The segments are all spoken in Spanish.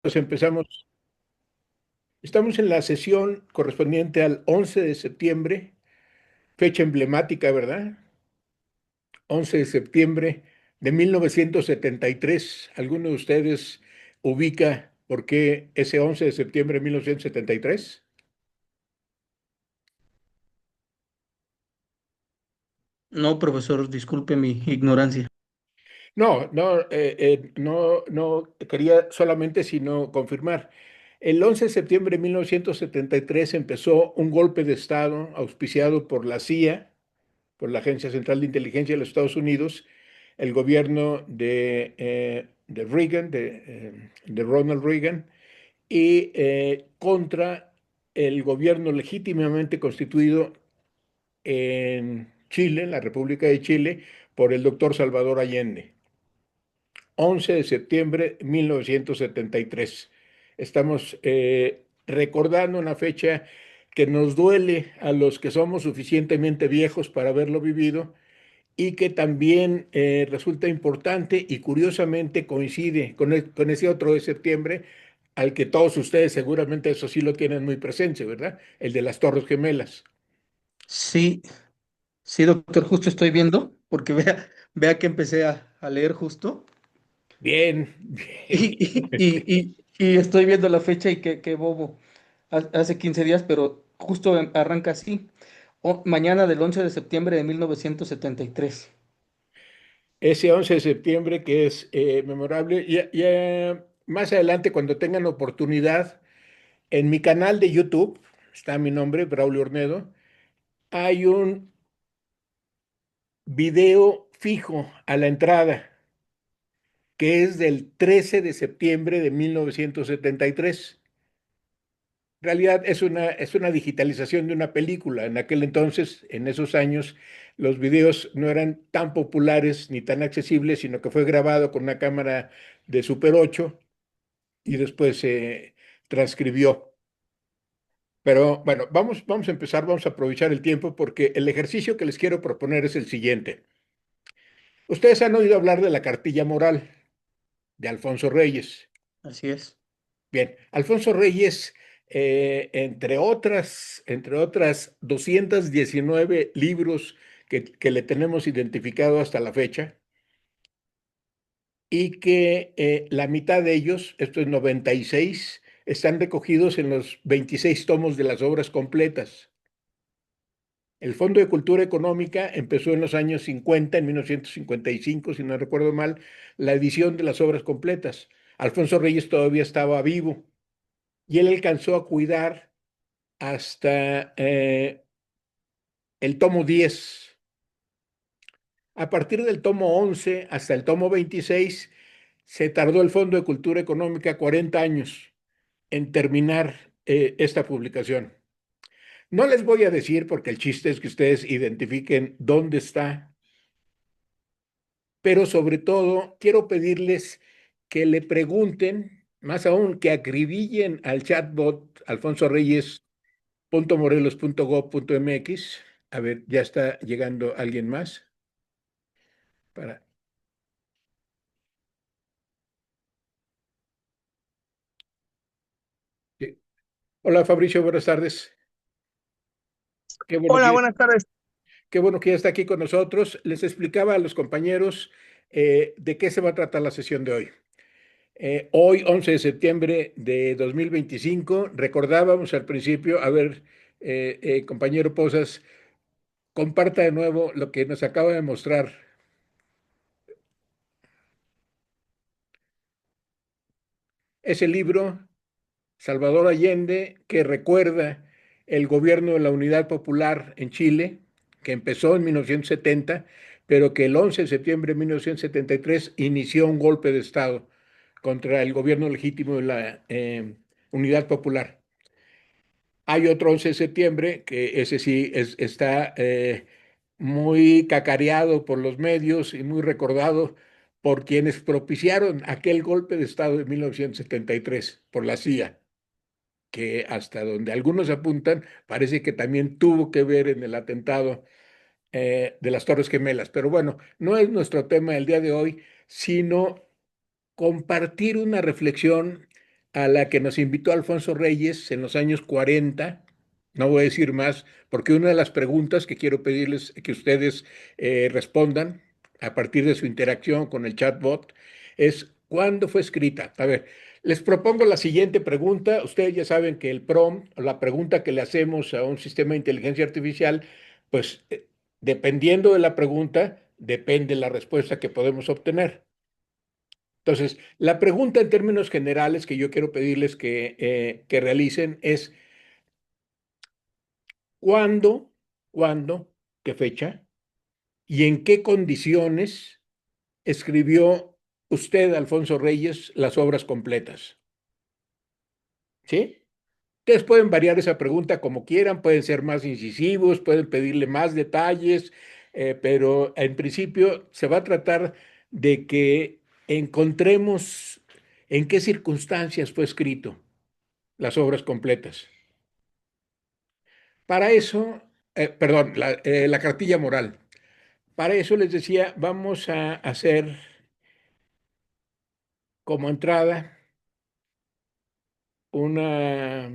Pues empezamos. Estamos en la sesión correspondiente al 11 de septiembre, fecha emblemática, ¿verdad? 11 de septiembre de 1973. ¿Alguno de ustedes ubica por qué ese 11 de septiembre de 1973? No, profesor, disculpe mi ignorancia. No, quería solamente sino confirmar. El 11 de septiembre de 1973 empezó un golpe de Estado auspiciado por la CIA, por la Agencia Central de Inteligencia de los Estados Unidos, el gobierno de Reagan, de Ronald Reagan, y contra el gobierno legítimamente constituido en Chile, en la República de Chile, por el doctor Salvador Allende. 11 de septiembre de 1973. Estamos recordando una fecha que nos duele a los que somos suficientemente viejos para haberlo vivido y que también resulta importante y curiosamente coincide con ese otro de septiembre al que todos ustedes seguramente eso sí lo tienen muy presente, ¿verdad? El de las Torres Gemelas. Sí, sí, doctor, justo estoy viendo, porque vea que empecé a leer justo Bien, y, bien. y, y, y estoy viendo la fecha y qué bobo. Hace 15 días, pero justo arranca así. Mañana del 11 de septiembre de 1973. Ese 11 de septiembre que es memorable. Ya más adelante, cuando tengan oportunidad, en mi canal de YouTube, está mi nombre, Braulio Ornedo, hay un video fijo a la entrada que es del 13 de septiembre de 1973. En realidad es una digitalización de una película. En aquel entonces, en esos años, los videos no eran tan populares ni tan accesibles, sino que fue grabado con una cámara de Super 8 y después se transcribió. Pero bueno, vamos a empezar, vamos a aprovechar el tiempo porque el ejercicio que les quiero proponer es el siguiente. Ustedes han oído hablar de la cartilla moral de Alfonso Reyes. Así es. Bien, Alfonso Reyes, entre otras 219 libros que le tenemos identificado hasta la fecha, y que la mitad de ellos, esto es 96, están recogidos en los 26 tomos de las obras completas. El Fondo de Cultura Económica empezó en los años 50, en 1955, si no recuerdo mal, la edición de las obras completas. Alfonso Reyes todavía estaba vivo y él alcanzó a cuidar hasta el tomo 10. A partir del tomo 11 hasta el tomo 26 se tardó el Fondo de Cultura Económica 40 años en terminar esta publicación. No les voy a decir porque el chiste es que ustedes identifiquen dónde está, pero sobre todo quiero pedirles que le pregunten, más aún que acribillen al chatbot alfonsoreyes.morelos.gov.mx. A ver, ya está llegando alguien más. Para... sí. Hola Fabricio, buenas tardes. Qué bueno Hola, que, buenas tardes. qué bueno que ya está aquí con nosotros. Les explicaba a los compañeros de qué se va a tratar la sesión de hoy. Hoy, 11 de septiembre de 2025, recordábamos al principio, a ver, compañero Posas, comparta de nuevo lo que nos acaba de mostrar. Ese libro, Salvador Allende, que recuerda el gobierno de la Unidad Popular en Chile, que empezó en 1970, pero que el 11 de septiembre de 1973 inició un golpe de Estado contra el gobierno legítimo de la Unidad Popular. Hay otro 11 de septiembre, que ese sí está muy cacareado por los medios y muy recordado por quienes propiciaron aquel golpe de Estado de 1973 por la CIA, que hasta donde algunos apuntan, parece que también tuvo que ver en el atentado de las Torres Gemelas. Pero bueno, no es nuestro tema el día de hoy, sino compartir una reflexión a la que nos invitó Alfonso Reyes en los años 40. No voy a decir más, porque una de las preguntas que quiero pedirles que ustedes respondan a partir de su interacción con el chatbot es ¿cuándo fue escrita? A ver, les propongo la siguiente pregunta. Ustedes ya saben que el prompt, o la pregunta que le hacemos a un sistema de inteligencia artificial, pues dependiendo de la pregunta, depende la respuesta que podemos obtener. Entonces, la pregunta en términos generales que yo quiero pedirles que realicen es ¿cuándo, cuándo, qué fecha y en qué condiciones escribió usted, Alfonso Reyes, las obras completas? ¿Sí? Ustedes pueden variar esa pregunta como quieran, pueden ser más incisivos, pueden pedirle más detalles, pero en principio se va a tratar de que encontremos en qué circunstancias fue escrito las obras completas. Para eso, perdón, la cartilla moral. Para eso les decía, vamos a hacer como entrada una,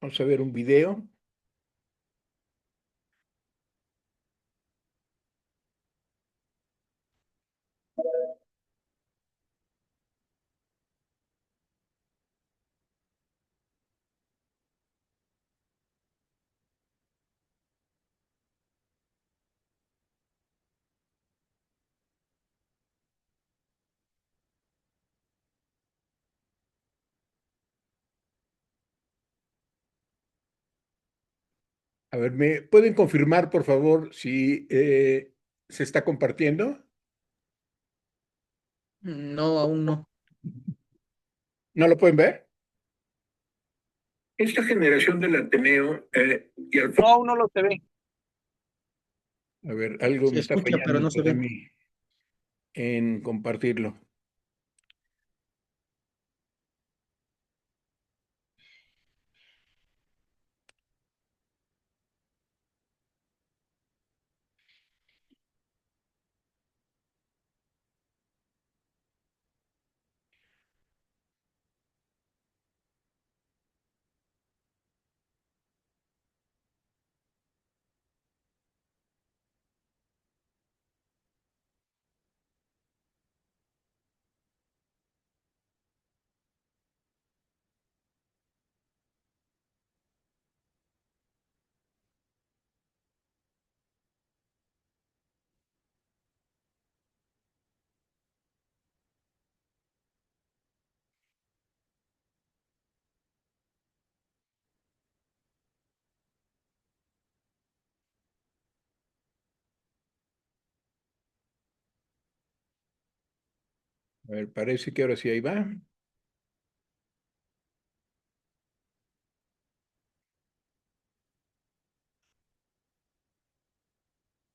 vamos a ver un video. A ver, ¿me pueden confirmar, por favor, si se está compartiendo? No, aún no. ¿No lo pueden ver? Esta generación del Ateneo y al... No, aún no lo se ve. A ver, algo Se me está escucha, fallando pero no se entonces a ve. mí en compartirlo. A ver, parece que ahora sí ahí va.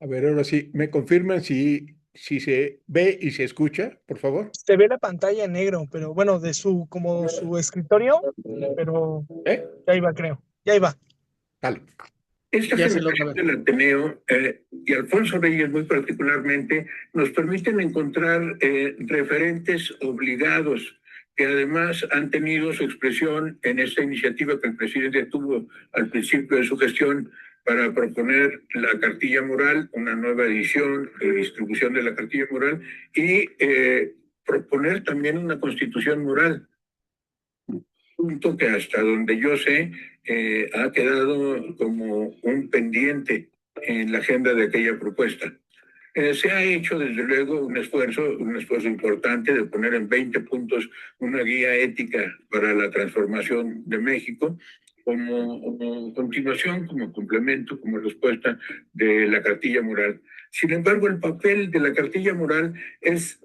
A ver, ahora sí, ¿me confirman si se ve y se escucha, por favor? Se ve la pantalla en negro, pero bueno, de su, como su escritorio, pero ¿Eh? ya iba, creo. Ya iba. Dale. Esta Ya se logra generación ver. del Ateneo y Alfonso Reyes muy particularmente nos permiten encontrar referentes obligados que además han tenido su expresión en esta iniciativa que el presidente tuvo al principio de su gestión para proponer la cartilla moral, una nueva edición de distribución de la cartilla moral y proponer también una constitución moral, punto que hasta donde yo sé ha quedado como un pendiente en la agenda de aquella propuesta. Se ha hecho desde luego un esfuerzo importante de poner en 20 puntos una guía ética para la transformación de México como continuación, como complemento, como respuesta de la cartilla moral. Sin embargo, el papel de la cartilla moral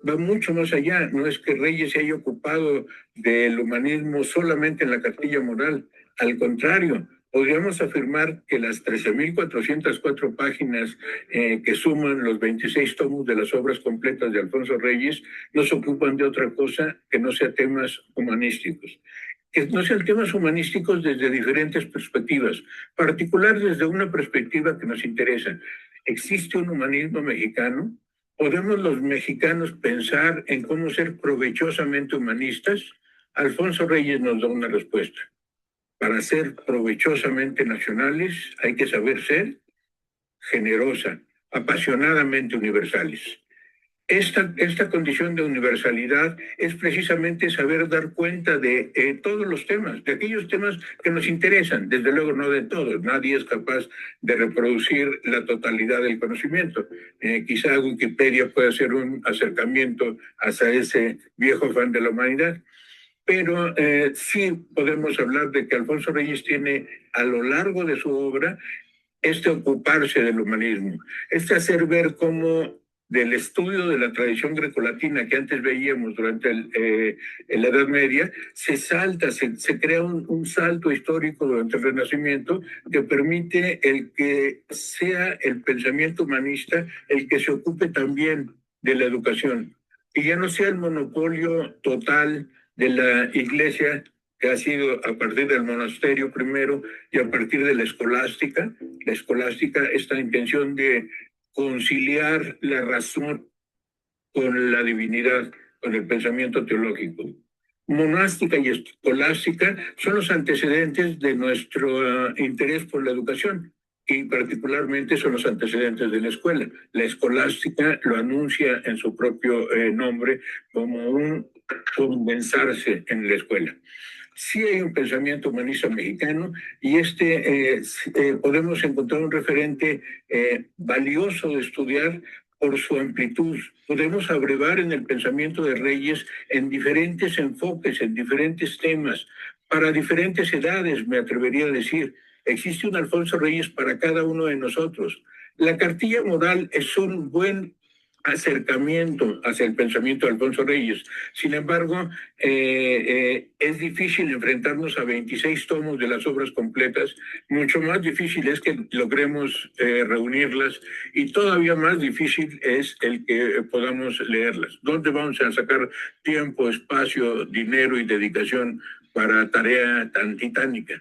va mucho más allá. No es que Reyes se haya ocupado del humanismo solamente en la cartilla moral. Al contrario, podríamos afirmar que las 13.404 páginas que suman los 26 tomos de las obras completas de Alfonso Reyes no se ocupan de otra cosa que no sea temas humanísticos. Que no sean temas humanísticos desde diferentes perspectivas, particular desde una perspectiva que nos interesa. ¿Existe un humanismo mexicano? ¿Podemos los mexicanos pensar en cómo ser provechosamente humanistas? Alfonso Reyes nos da una respuesta. Para ser provechosamente nacionales hay que saber ser generosa, apasionadamente universales. Esta condición de universalidad es precisamente saber dar cuenta de todos los temas, de aquellos temas que nos interesan, desde luego no de todos, nadie es capaz de reproducir la totalidad del conocimiento. Quizá Wikipedia pueda ser un acercamiento hacia ese viejo afán de la humanidad, pero sí podemos hablar de que Alfonso Reyes tiene a lo largo de su obra ocuparse del humanismo, hacer ver cómo del estudio de la tradición grecolatina que antes veíamos durante la Edad Media, se crea un salto histórico durante el Renacimiento que permite el que sea el pensamiento humanista el que se ocupe también de la educación, y ya no sea el monopolio total de la Iglesia, que ha sido a partir del monasterio primero y a partir de la escolástica, esta intención de conciliar la razón con la divinidad, con el pensamiento teológico. Monástica y escolástica son los antecedentes de nuestro interés por la educación, y particularmente son los antecedentes de la escuela. La escolástica lo anuncia en su propio nombre como un condensarse en la escuela. Sí hay un pensamiento humanista mexicano, y podemos encontrar un referente valioso de estudiar por su amplitud. Podemos abrevar en el pensamiento de Reyes en diferentes enfoques, en diferentes temas, para diferentes edades, me atrevería a decir. Existe un Alfonso Reyes para cada uno de nosotros. La cartilla moral es un buen acercamiento hacia el pensamiento de Alfonso Reyes. Sin embargo, es difícil enfrentarnos a 26 tomos de las obras completas. Mucho más difícil es que logremos reunirlas, y todavía más difícil es el que podamos leerlas. ¿Dónde vamos a sacar tiempo, espacio, dinero y dedicación para tarea tan titánica?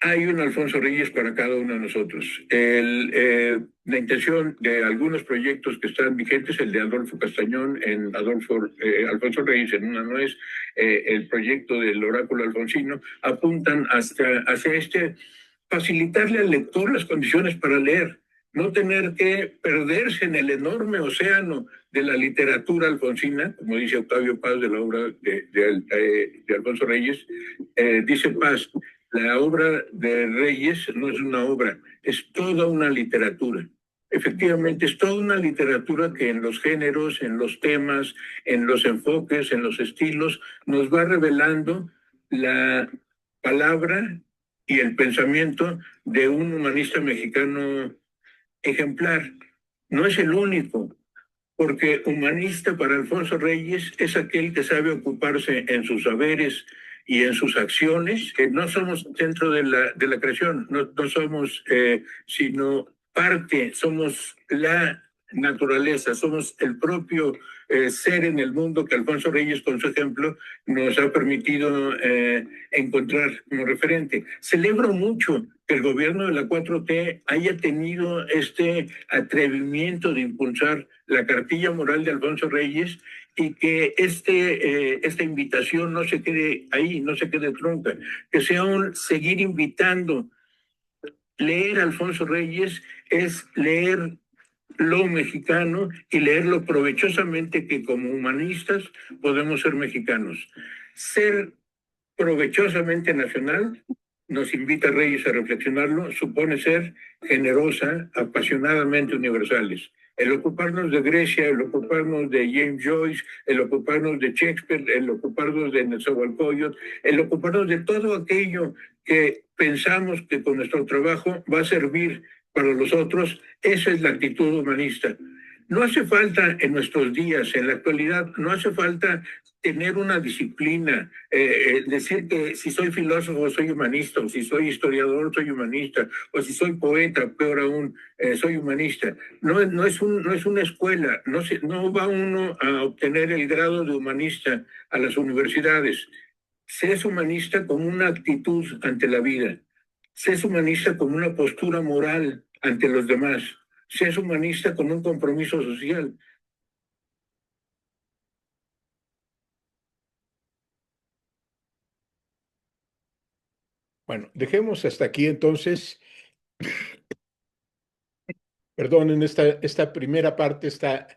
Hay un Alfonso Reyes para cada uno de nosotros. La intención de algunos proyectos que están vigentes, el de Adolfo Castañón en Alfonso Reyes en una nuez, el proyecto del oráculo alfonsino, apuntan hacia facilitarle al lector las condiciones para leer, no tener que perderse en el enorme océano de la literatura alfonsina, como dice Octavio Paz de la obra de Alfonso Reyes. Dice Paz: la obra de Reyes no es una obra, es toda una literatura. Efectivamente, es toda una literatura que en los géneros, en los temas, en los enfoques, en los estilos, nos va revelando la palabra y el pensamiento de un humanista mexicano ejemplar. No es el único, porque humanista para Alfonso Reyes es aquel que sabe ocuparse en sus saberes y en sus acciones, que no somos centro de la creación, no somos sino parte, somos la naturaleza, somos el propio ser en el mundo que Alfonso Reyes, con su ejemplo, nos ha permitido encontrar como referente. Celebro mucho que el gobierno de la 4T haya tenido este atrevimiento de impulsar la cartilla moral de Alfonso Reyes, y que esta invitación no se quede ahí, no se quede trunca, que sea un seguir invitando. Leer Alfonso Reyes es leer lo mexicano y leerlo provechosamente, que como humanistas podemos ser mexicanos. Ser provechosamente nacional, nos invita Reyes a reflexionarlo, supone ser generosa, apasionadamente universales. El ocuparnos de Grecia, el ocuparnos de James Joyce, el ocuparnos de Shakespeare, el ocuparnos de Nezahualcóyotl, el ocuparnos de todo aquello que pensamos que con nuestro trabajo va a servir para los otros, esa es la actitud humanista. No hace falta en nuestros días, en la actualidad, no hace falta tener una disciplina, decir que si soy filósofo soy humanista, o si soy historiador soy humanista, o si soy poeta, peor aún, soy humanista. No es una escuela, no va uno a obtener el grado de humanista a las universidades. Se es humanista como una actitud ante la vida, se es humanista como una postura moral ante los demás. si es humanista con un compromiso social. Bueno, dejemos hasta aquí entonces, perdonen esta primera parte, esta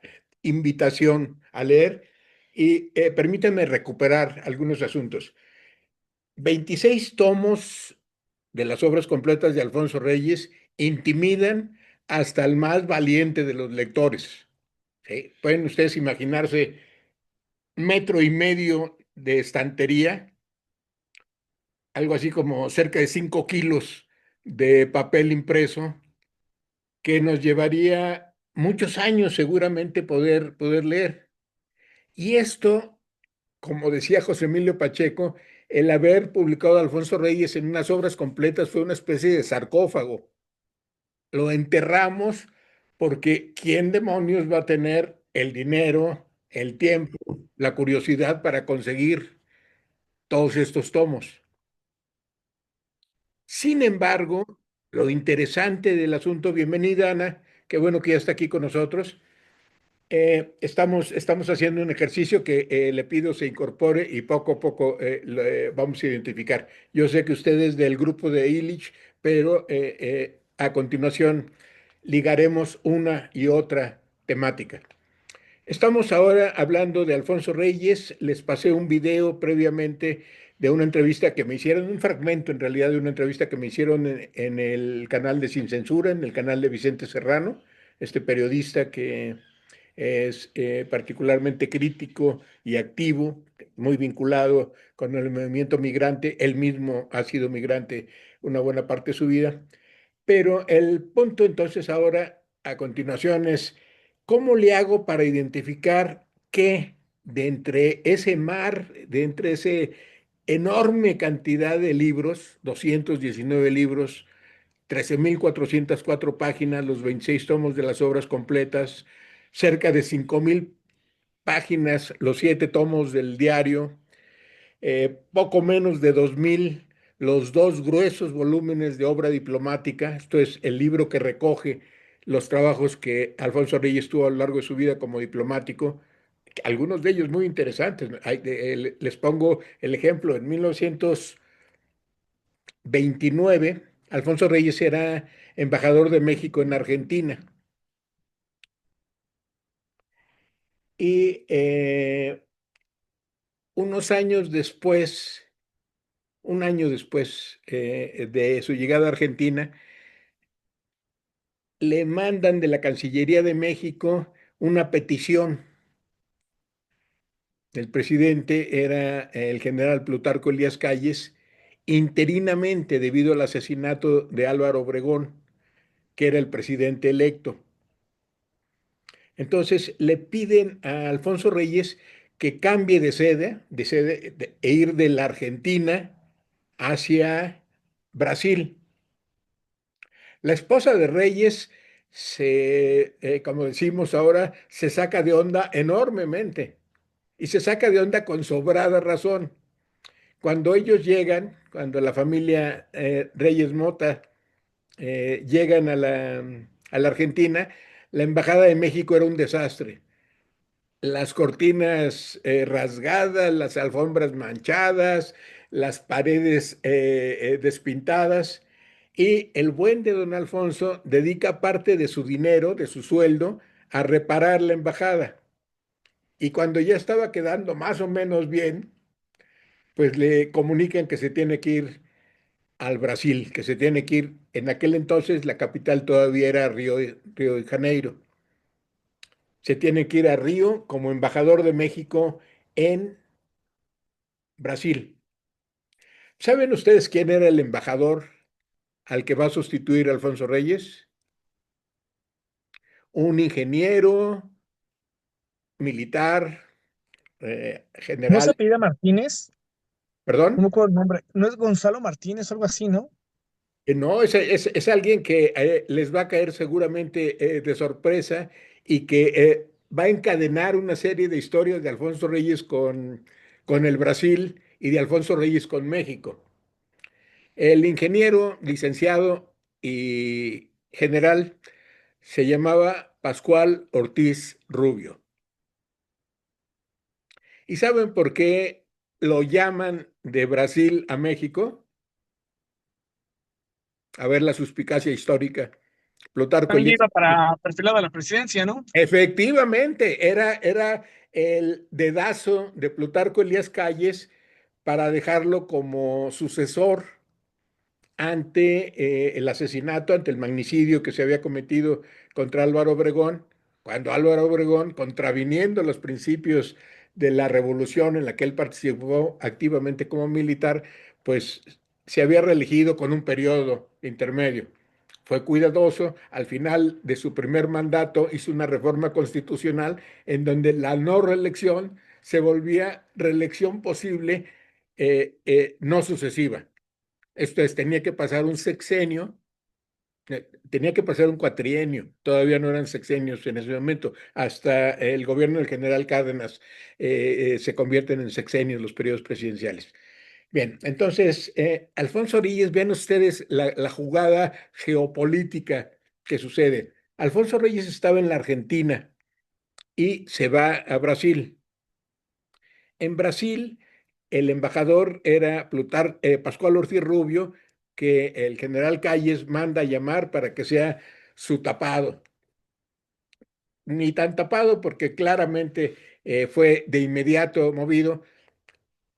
invitación a leer, y permítanme recuperar algunos asuntos. 26 tomos de las obras completas de Alfonso Reyes intimidan hasta el más valiente de los lectores. ¿Sí? Pueden ustedes imaginarse metro y medio de estantería, algo así como cerca de 5 kilos de papel impreso, que nos llevaría muchos años seguramente poder leer. Y esto, como decía José Emilio Pacheco, el haber publicado a Alfonso Reyes en unas obras completas fue una especie de sarcófago. Lo enterramos porque ¿quién demonios va a tener el dinero, el tiempo, la curiosidad para conseguir todos estos tomos? Sin embargo, lo interesante del asunto, bienvenida Ana, qué bueno que ya está aquí con nosotros. Estamos haciendo un ejercicio que le pido se incorpore y poco a poco vamos a identificar. Yo sé que usted es del grupo de Illich, pero a continuación ligaremos una y otra temática. Estamos ahora hablando de Alfonso Reyes. Les pasé un video previamente de una entrevista que me hicieron, un fragmento en realidad de una entrevista que me hicieron en el canal de Sin Censura, en el canal de Vicente Serrano, este periodista que es particularmente crítico y activo, muy vinculado con el movimiento migrante. Él mismo ha sido migrante una buena parte de su vida. Pero el punto entonces ahora, a continuación, es cómo le hago para identificar que de entre ese mar, de entre ese enorme cantidad de libros, 219 libros, 13.404 páginas, los 26 tomos de las obras completas, cerca de 5.000 páginas, los 7 tomos del diario, poco menos de 2.000 los dos gruesos volúmenes de obra diplomática. Esto es el libro que recoge los trabajos que Alfonso Reyes tuvo a lo largo de su vida como diplomático, algunos de ellos muy interesantes. Les pongo el ejemplo, en 1929, Alfonso Reyes era embajador de México en Argentina. Y unos años después, un año después de su llegada a Argentina, le mandan de la Cancillería de México una petición. El presidente era el general Plutarco Elías Calles, interinamente debido al asesinato de Álvaro Obregón, que era el presidente electo. Entonces le piden a Alfonso Reyes que cambie e ir de la Argentina hacia Brasil. La esposa de Reyes como decimos ahora, se saca de onda enormemente y se saca de onda con sobrada razón. Cuando ellos llegan, cuando la familia Reyes Mota llegan a la Argentina, la Embajada de México era un desastre. Las cortinas rasgadas, las alfombras manchadas, las paredes despintadas. Y el buen de don Alfonso dedica parte de su dinero, de su sueldo, a reparar la embajada. Y cuando ya estaba quedando más o menos bien, pues le comunican que se tiene que ir al Brasil, que se tiene que ir. En aquel entonces la capital todavía era Río de Janeiro. Se tiene que ir a Río como embajador de México en Brasil. ¿Saben ustedes quién era el embajador al que va a sustituir a Alfonso Reyes? Un ingeniero militar, ¿No se general, apellida Martínez? No me perdón. acuerdo el nombre. ¿No es Gonzalo Martínez o algo así, no? No, es alguien que les va a caer seguramente de sorpresa y que va a encadenar una serie de historias de Alfonso Reyes con el Brasil y de Alfonso Reyes con México. El ingeniero, licenciado y general Se llamaba Pascual Ortiz Rubio. ¿Y saben por qué lo llaman de Brasil a México? A ver la suspicacia histórica. Plutarco También Elías. iba para perfilado a la presidencia, ¿no? Efectivamente, era el dedazo de Plutarco Elías Calles para dejarlo como sucesor ante el asesinato, ante el magnicidio que se había cometido contra Álvaro Obregón, cuando Álvaro Obregón, contraviniendo los principios de la revolución en la que él participó activamente como militar, pues se había reelegido con un periodo intermedio. Fue cuidadoso, al final de su primer mandato hizo una reforma constitucional en donde la no reelección se volvía reelección posible, no sucesiva. Esto es, tenía que pasar un sexenio, tenía que pasar un cuatrienio, todavía no eran sexenios en ese momento, hasta el gobierno del general Cárdenas se convierten en sexenios los periodos presidenciales. Bien, entonces, Alfonso Reyes, vean ustedes la jugada geopolítica que sucede. Alfonso Reyes estaba en la Argentina y se va a Brasil. En Brasil, el embajador era Pascual Ortiz Rubio, que el general Calles manda a llamar para que sea su tapado. Ni tan tapado porque claramente fue de inmediato movido.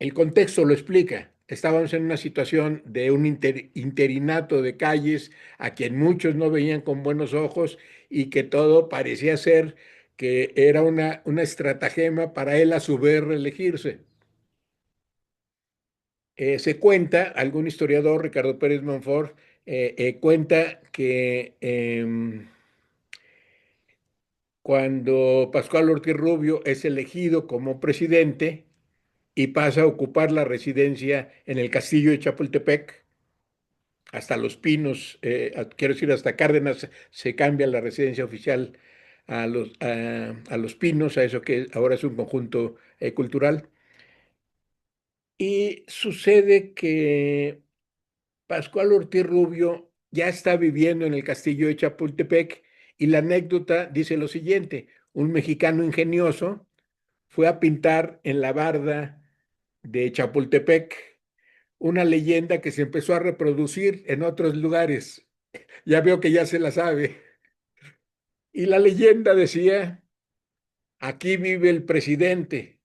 El contexto lo explica. Estábamos en una situación de un interinato de Calles a quien muchos no veían con buenos ojos y que todo parecía ser que era una estratagema para él a su vez reelegirse. Se cuenta, algún historiador, Ricardo Pérez Monfort, cuenta que cuando Pascual Ortiz Rubio es elegido como presidente y pasa a ocupar la residencia en el castillo de Chapultepec, hasta Los Pinos, quiero decir, hasta Cárdenas, se cambia la residencia oficial a Los Pinos, a eso que ahora es un conjunto cultural. Y sucede que Pascual Ortiz Rubio ya está viviendo en el castillo de Chapultepec y la anécdota dice lo siguiente: un mexicano ingenioso fue a pintar en la barda de Chapultepec una leyenda que se empezó a reproducir en otros lugares. Ya veo que ya se la sabe. Y la leyenda decía: aquí vive el presidente,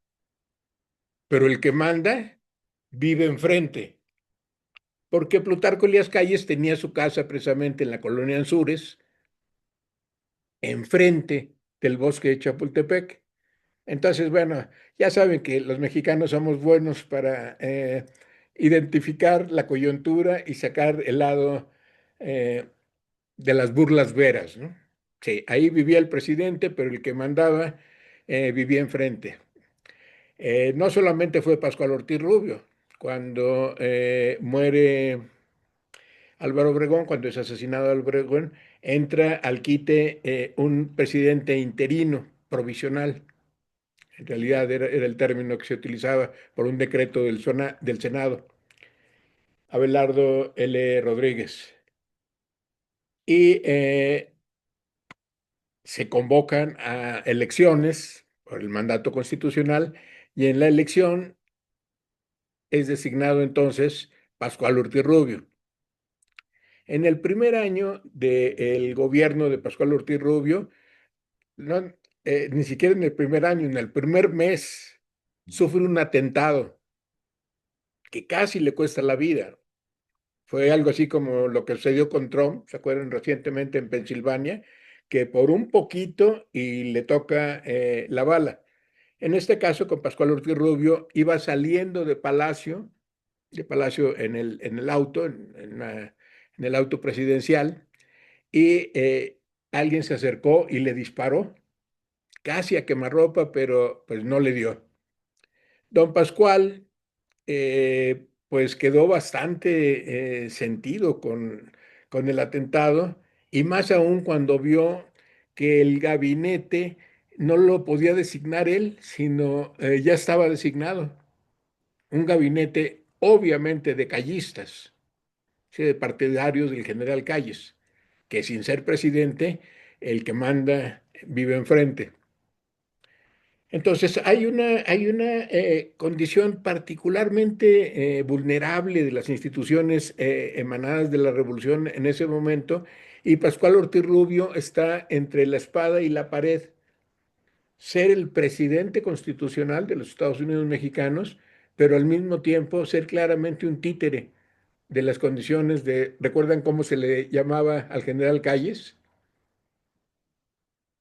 pero el que manda vive enfrente. Porque Plutarco Elías Calles tenía su casa precisamente en la colonia Anzures, enfrente del bosque de Chapultepec. Entonces, bueno, ya saben que los mexicanos somos buenos para identificar la coyuntura y sacar el lado eh, de las burlas veras, ¿no? Sí, ahí vivía el presidente, pero el que mandaba vivía enfrente. No solamente fue Pascual Ortiz Rubio, cuando muere Álvaro Obregón, cuando es asesinado Álvaro Obregón, entra al quite un presidente interino, provisional. En realidad era el término que se utilizaba por un decreto del Senado, Abelardo L. Rodríguez. Y se convocan a elecciones por el mandato constitucional y en la elección es designado entonces Pascual Ortiz Rubio. En el primer año del gobierno de Pascual Ortiz Rubio, no, ni siquiera en el primer año, en el primer mes, sufre un atentado que casi le cuesta la vida. Fue algo así como lo que sucedió con Trump, ¿se acuerdan recientemente en Pensilvania? Que por un poquito y le toca la bala. En este caso, con Pascual Ortiz Rubio, iba saliendo de Palacio en el auto, en el auto presidencial, y alguien se acercó y le disparó, casi a quemarropa, pero pues no le dio. Don Pascual, pues quedó bastante sentido con el atentado, y más aún cuando vio que el gabinete no lo podía designar él, sino ya estaba designado. Un gabinete obviamente de callistas, sí, de partidarios del general Calles, que sin ser presidente el que manda vive enfrente. Entonces, hay una condición particularmente vulnerable de las instituciones emanadas de la revolución en ese momento, y Pascual Ortiz Rubio está entre la espada y la pared: ser el presidente constitucional de los Estados Unidos mexicanos, pero al mismo tiempo ser claramente un títere de las condiciones de, ¿recuerdan cómo se le llamaba al general Calles?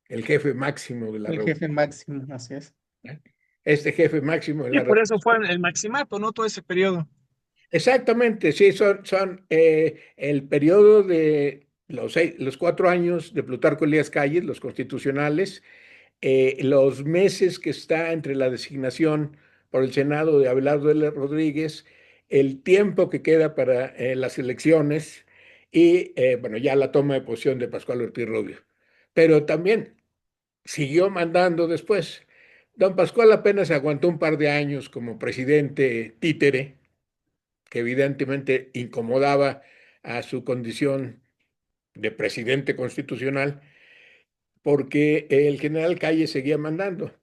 El jefe máximo de la El jefe revolución. máximo, así es. Este jefe máximo de Y la por eso fue revolución. el maximato, ¿no? Todo ese periodo. Exactamente, sí, son el periodo de los 4 años de Plutarco Elías Calles, los constitucionales, los meses que está entre la designación por el Senado de Abelardo L. Rodríguez, el tiempo que queda para las elecciones y, bueno, ya la toma de posición de Pascual Ortiz Rubio. Pero también siguió mandando después. Don Pascual apenas aguantó un par de años como presidente títere, que evidentemente incomodaba a su condición de presidente constitucional, porque el general Calle seguía mandando.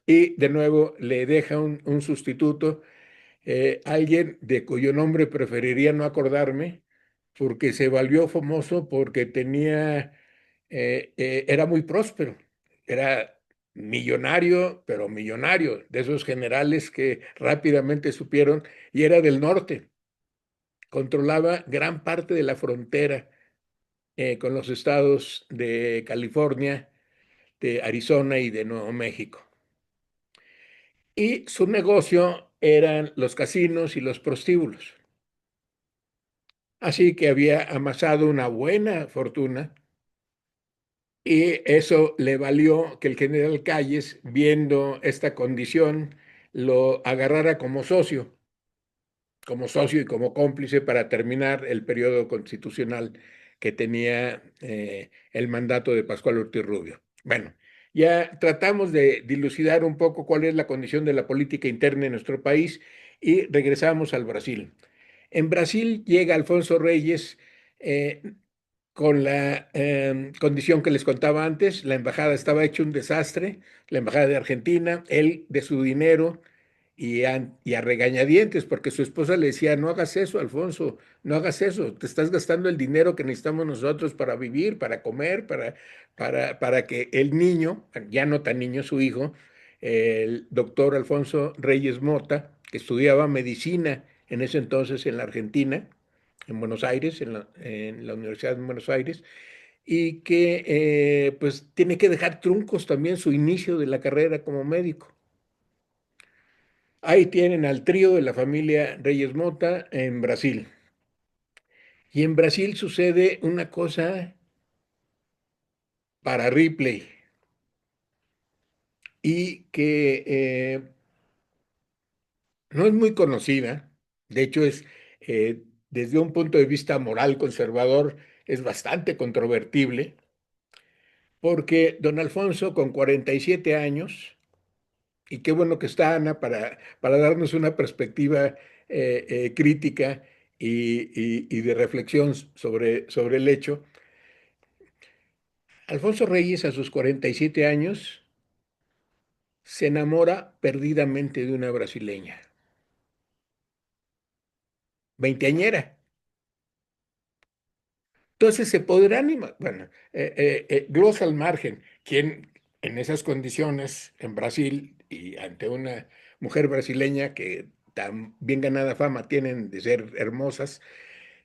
Y de nuevo le deja un sustituto, alguien de cuyo nombre preferiría no acordarme, porque se volvió famoso porque era muy próspero, era millonario, pero millonario, de esos generales que rápidamente supieron, y era del norte, controlaba gran parte de la frontera con los estados de California, de Arizona y de Nuevo México. Y su negocio eran los casinos y los prostíbulos. Así que había amasado una buena fortuna, y eso le valió que el general Calles, viendo esta condición, lo agarrara como socio y como cómplice para terminar el periodo constitucional que tenía el mandato de Pascual Ortiz Rubio. Bueno, ya tratamos de dilucidar un poco cuál es la condición de la política interna en nuestro país y regresamos al Brasil. En Brasil llega Alfonso Reyes, eh, con la condición que les contaba antes. La embajada estaba hecha un desastre, la embajada de Argentina, él de su dinero y a regañadientes, porque su esposa le decía: no hagas eso, Alfonso, no hagas eso, te estás gastando el dinero que necesitamos nosotros para vivir, para comer, para que el niño, ya no tan niño, su hijo, el doctor Alfonso Reyes Mota, que estudiaba medicina en ese entonces en la Argentina, en Buenos Aires, en la Universidad de Buenos Aires, y que pues tiene que dejar truncos también su inicio de la carrera como médico. Ahí tienen al trío de la familia Reyes Mota en Brasil. Y en Brasil sucede una cosa para Ripley, y que no es muy conocida. De hecho, desde un punto de vista moral conservador, es bastante controvertible, porque don Alfonso, con 47 años, y qué bueno que está Ana para darnos una perspectiva crítica y de reflexión sobre el hecho. Alfonso Reyes, a sus 47 años, se enamora perdidamente de una brasileña, veinteañera. Entonces se podrán, bueno, glosa al margen, quien en esas condiciones en Brasil y ante una mujer brasileña que tan bien ganada fama tienen de ser hermosas,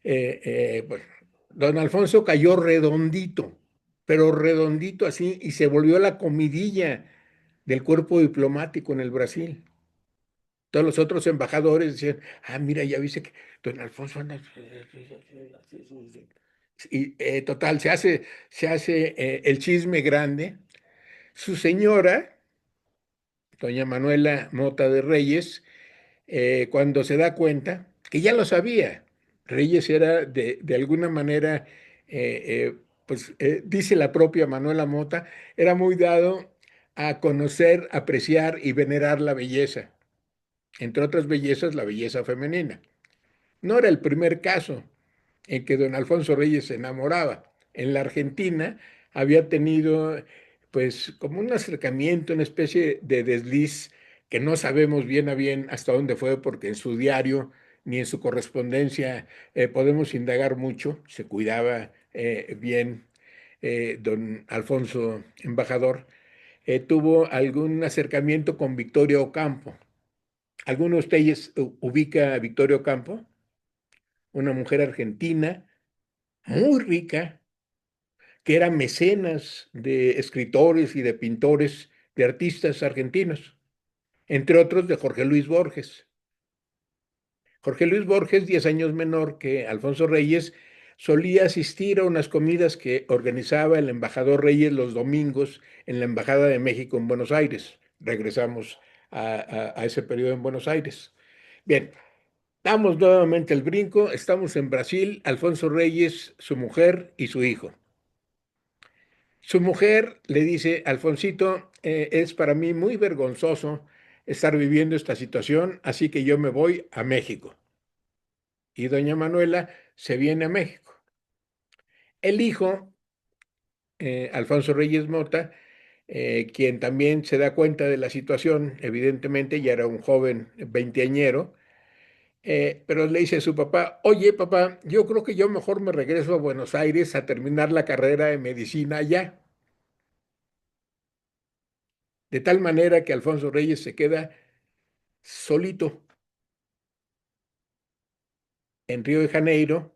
bueno, don Alfonso cayó redondito, pero redondito así, y se volvió la comidilla del cuerpo diplomático en el Brasil. Todos los otros embajadores decían: ah, mira, ya viste que don Alfonso anda. Y total, se hace el chisme grande. Su señora, doña Manuela Mota de Reyes, cuando se da cuenta, que ya lo sabía, Reyes era de alguna manera, pues dice la propia Manuela Mota, era muy dado a conocer, apreciar y venerar la belleza, entre otras bellezas, la belleza femenina. No era el primer caso en que don Alfonso Reyes se enamoraba. En la Argentina había tenido pues como un acercamiento, una especie de desliz que no sabemos bien a bien hasta dónde fue, porque en su diario ni en su correspondencia podemos indagar mucho. Se cuidaba bien don Alfonso embajador. Tuvo algún acercamiento con Victoria Ocampo. ¿Alguno de ustedes ubica a Victoria Ocampo? Una mujer argentina muy rica, que era mecenas de escritores y de pintores, de artistas argentinos, entre otros de Jorge Luis Borges. Jorge Luis Borges, 10 años menor que Alfonso Reyes, solía asistir a unas comidas que organizaba el embajador Reyes los domingos en la Embajada de México en Buenos Aires. Regresamos a ese periodo en Buenos Aires. Bien, damos nuevamente el brinco, estamos en Brasil, Alfonso Reyes, su mujer y su hijo. Su mujer le dice, Alfonsito, es para mí muy vergonzoso estar viviendo esta situación, así que yo me voy a México. Y doña Manuela se viene a México. El hijo, Alfonso Reyes Mota, quien también se da cuenta de la situación, evidentemente ya era un joven veinteañero, pero le dice a su papá, oye papá, yo creo que yo mejor me regreso a Buenos Aires a terminar la carrera de medicina allá. De tal manera que Alfonso Reyes se queda solito en Río de Janeiro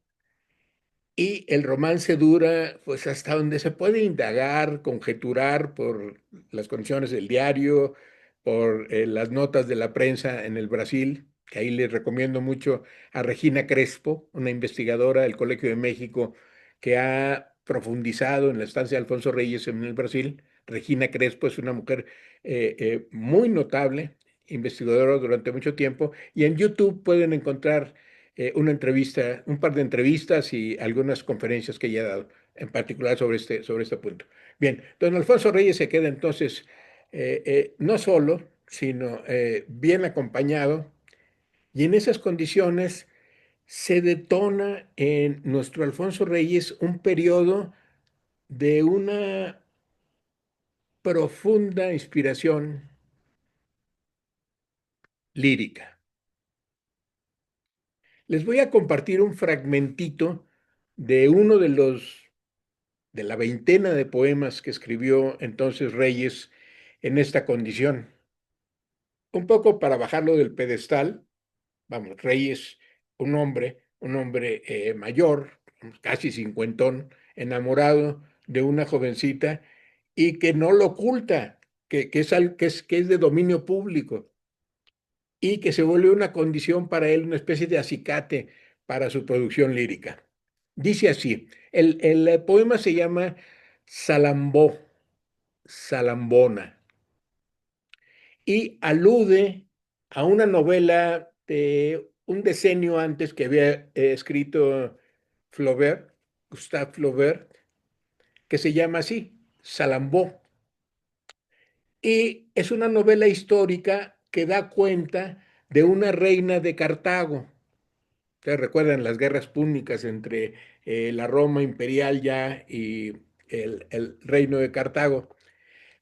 y el romance dura pues hasta donde se puede indagar, conjeturar por las condiciones del diario, por las notas de la prensa en el Brasil, que ahí les recomiendo mucho a Regina Crespo, una investigadora del Colegio de México que ha profundizado en la estancia de Alfonso Reyes en el Brasil. Regina Crespo es una mujer muy notable, investigadora durante mucho tiempo, y en YouTube pueden encontrar una entrevista, un par de entrevistas y algunas conferencias que ella ha dado, en particular sobre este punto. Bien, don Alfonso Reyes se queda entonces no solo, sino bien acompañado, y en esas condiciones se detona en nuestro Alfonso Reyes un periodo de una profunda inspiración lírica. Les voy a compartir un fragmentito de uno de la veintena de poemas que escribió entonces Reyes en esta condición. Un poco para bajarlo del pedestal, vamos, Reyes, un hombre mayor, casi cincuentón, enamorado de una jovencita y que no lo oculta, que es de dominio público y que se vuelve una condición para él, una especie de acicate para su producción lírica. Dice así, el poema se llama Salambó, Salambona, y alude a una novela de un decenio antes que había escrito Flaubert, Gustave Flaubert, que se llama así, Salambó. Y es una novela histórica que da cuenta de una reina de Cartago. Ustedes recuerdan las guerras púnicas entre la Roma imperial ya y el reino de Cartago.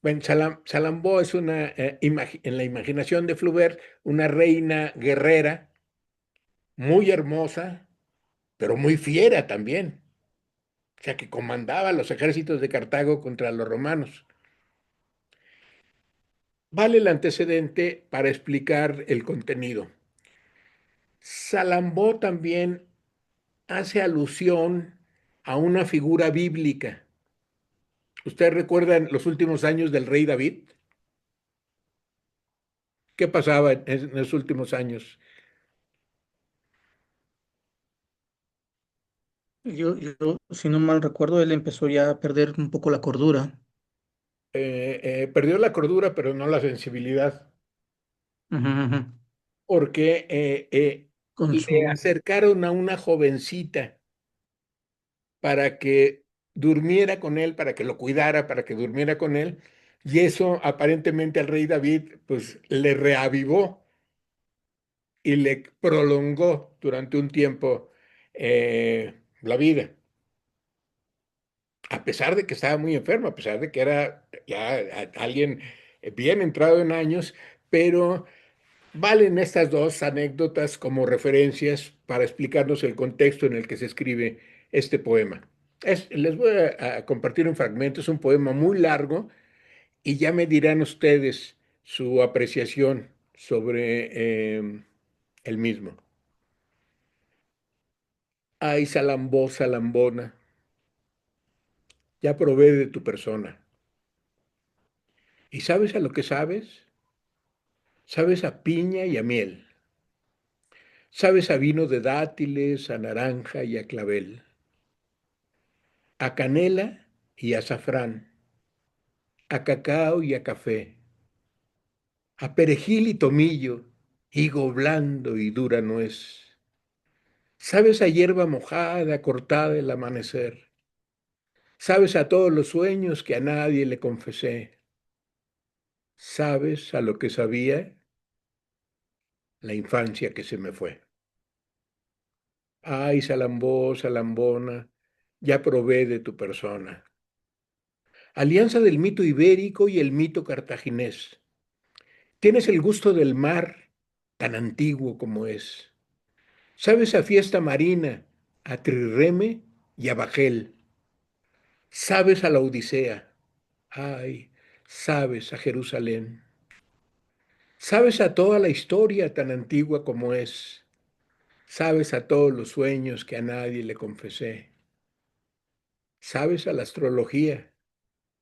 Bueno, Salambó es en la imaginación de Flaubert, una reina guerrera, muy hermosa, pero muy fiera también. O sea, que comandaba los ejércitos de Cartago contra los romanos. Vale el antecedente para explicar el contenido. Salambó también hace alusión a una figura bíblica. ¿Ustedes recuerdan los últimos años del rey David? ¿Qué pasaba en los últimos años? Si no mal recuerdo, él empezó ya a perder un poco la cordura. Perdió la cordura, pero no la sensibilidad, Ujú, ujú. porque Con le su... acercaron a una jovencita para que durmiera con él, para que lo cuidara, para que durmiera con él, y eso aparentemente al rey David pues le reavivó y le prolongó durante un tiempo la vida. a pesar de que estaba muy enfermo, a pesar de que era ya alguien bien entrado en años, pero valen estas dos anécdotas como referencias para explicarnos el contexto en el que se escribe este poema. Les voy a compartir un fragmento, es un poema muy largo y ya me dirán ustedes su apreciación sobre el mismo. Ay, Salambó, Salambona, ya probé de tu persona. ¿Y sabes a lo que sabes? Sabes a piña y a miel. Sabes a vino de dátiles, a naranja y a clavel. A canela y azafrán. A cacao y a café. A perejil y tomillo. Higo blando y dura nuez. Sabes a hierba mojada, cortada el amanecer. Sabes a todos los sueños que a nadie le confesé. Sabes a lo que sabía la infancia que se me fue. Ay, Salambó, Salambona, ya probé de tu persona. Alianza del mito ibérico y el mito cartaginés. Tienes el gusto del mar, tan antiguo como es. Sabes a fiesta marina, a trireme y a bajel. Sabes a la Odisea. Ay, sabes a Jerusalén. Sabes a toda la historia tan antigua como es. Sabes a todos los sueños que a nadie le confesé. Sabes a la astrología,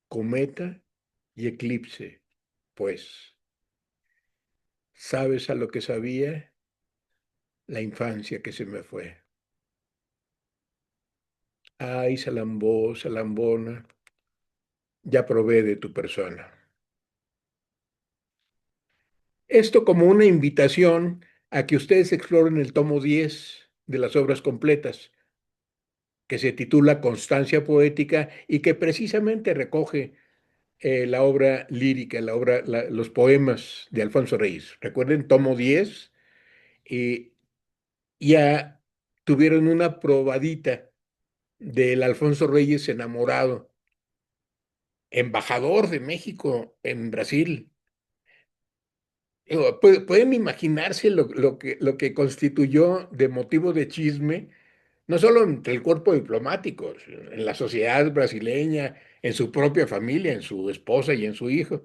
cometa y eclipse, pues. Sabes a lo que sabía la infancia que se me fue. Ay, Salambó, Salambona, ya probé de tu persona. Esto como una invitación a que ustedes exploren el tomo 10 de las obras completas, que se titula Constancia Poética y que precisamente recoge la obra lírica, los poemas de Alfonso Reyes. Recuerden, tomo 10 y ya tuvieron una probadita del Alfonso Reyes enamorado, embajador de México en Brasil. Digo, pueden imaginarse lo que constituyó de motivo de chisme, no solo entre el cuerpo diplomático, en la sociedad brasileña, en su propia familia, en su esposa y en su hijo.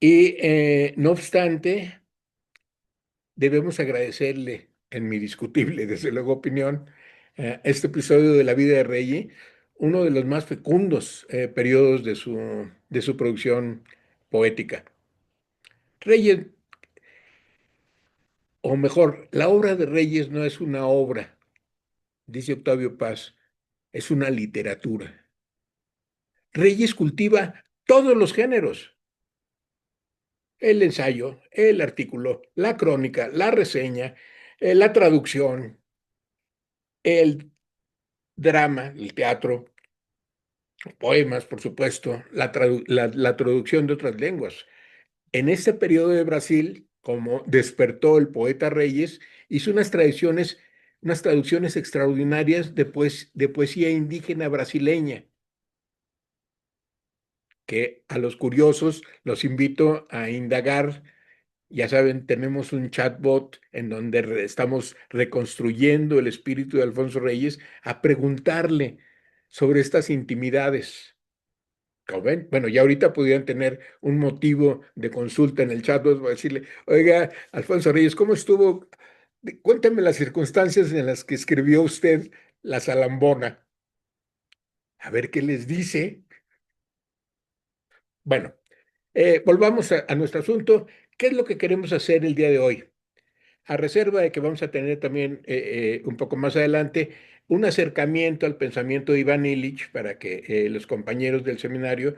Y no obstante, debemos agradecerle, en mi discutible, desde luego, opinión, este episodio de la vida de Reyes, uno de los más fecundos periodos de su producción poética. Reyes, o mejor, la obra de Reyes no es una obra, dice Octavio Paz, es una literatura. Reyes cultiva todos los géneros, el ensayo, el artículo, la crónica, la reseña, la traducción, el drama, el teatro, poemas, por supuesto, la traducción de otras lenguas. En este periodo de Brasil, como despertó el poeta Reyes, hizo unas traducciones extraordinarias de poesía indígena brasileña, que a los curiosos los invito a indagar. Ya saben, tenemos un chatbot en donde estamos reconstruyendo el espíritu de Alfonso Reyes, a preguntarle sobre estas intimidades. ¿Como ven? Bueno, ya ahorita pudieran tener un motivo de consulta en el chatbot para decirle, oiga, Alfonso Reyes, ¿cómo estuvo? Cuéntame las circunstancias en las que escribió usted La Salambona. A ver qué les dice. Bueno, volvamos a nuestro asunto. ¿Qué es lo que queremos hacer el día de hoy? A reserva de que vamos a tener también un poco más adelante un acercamiento al pensamiento de Iván Illich para que los compañeros del seminario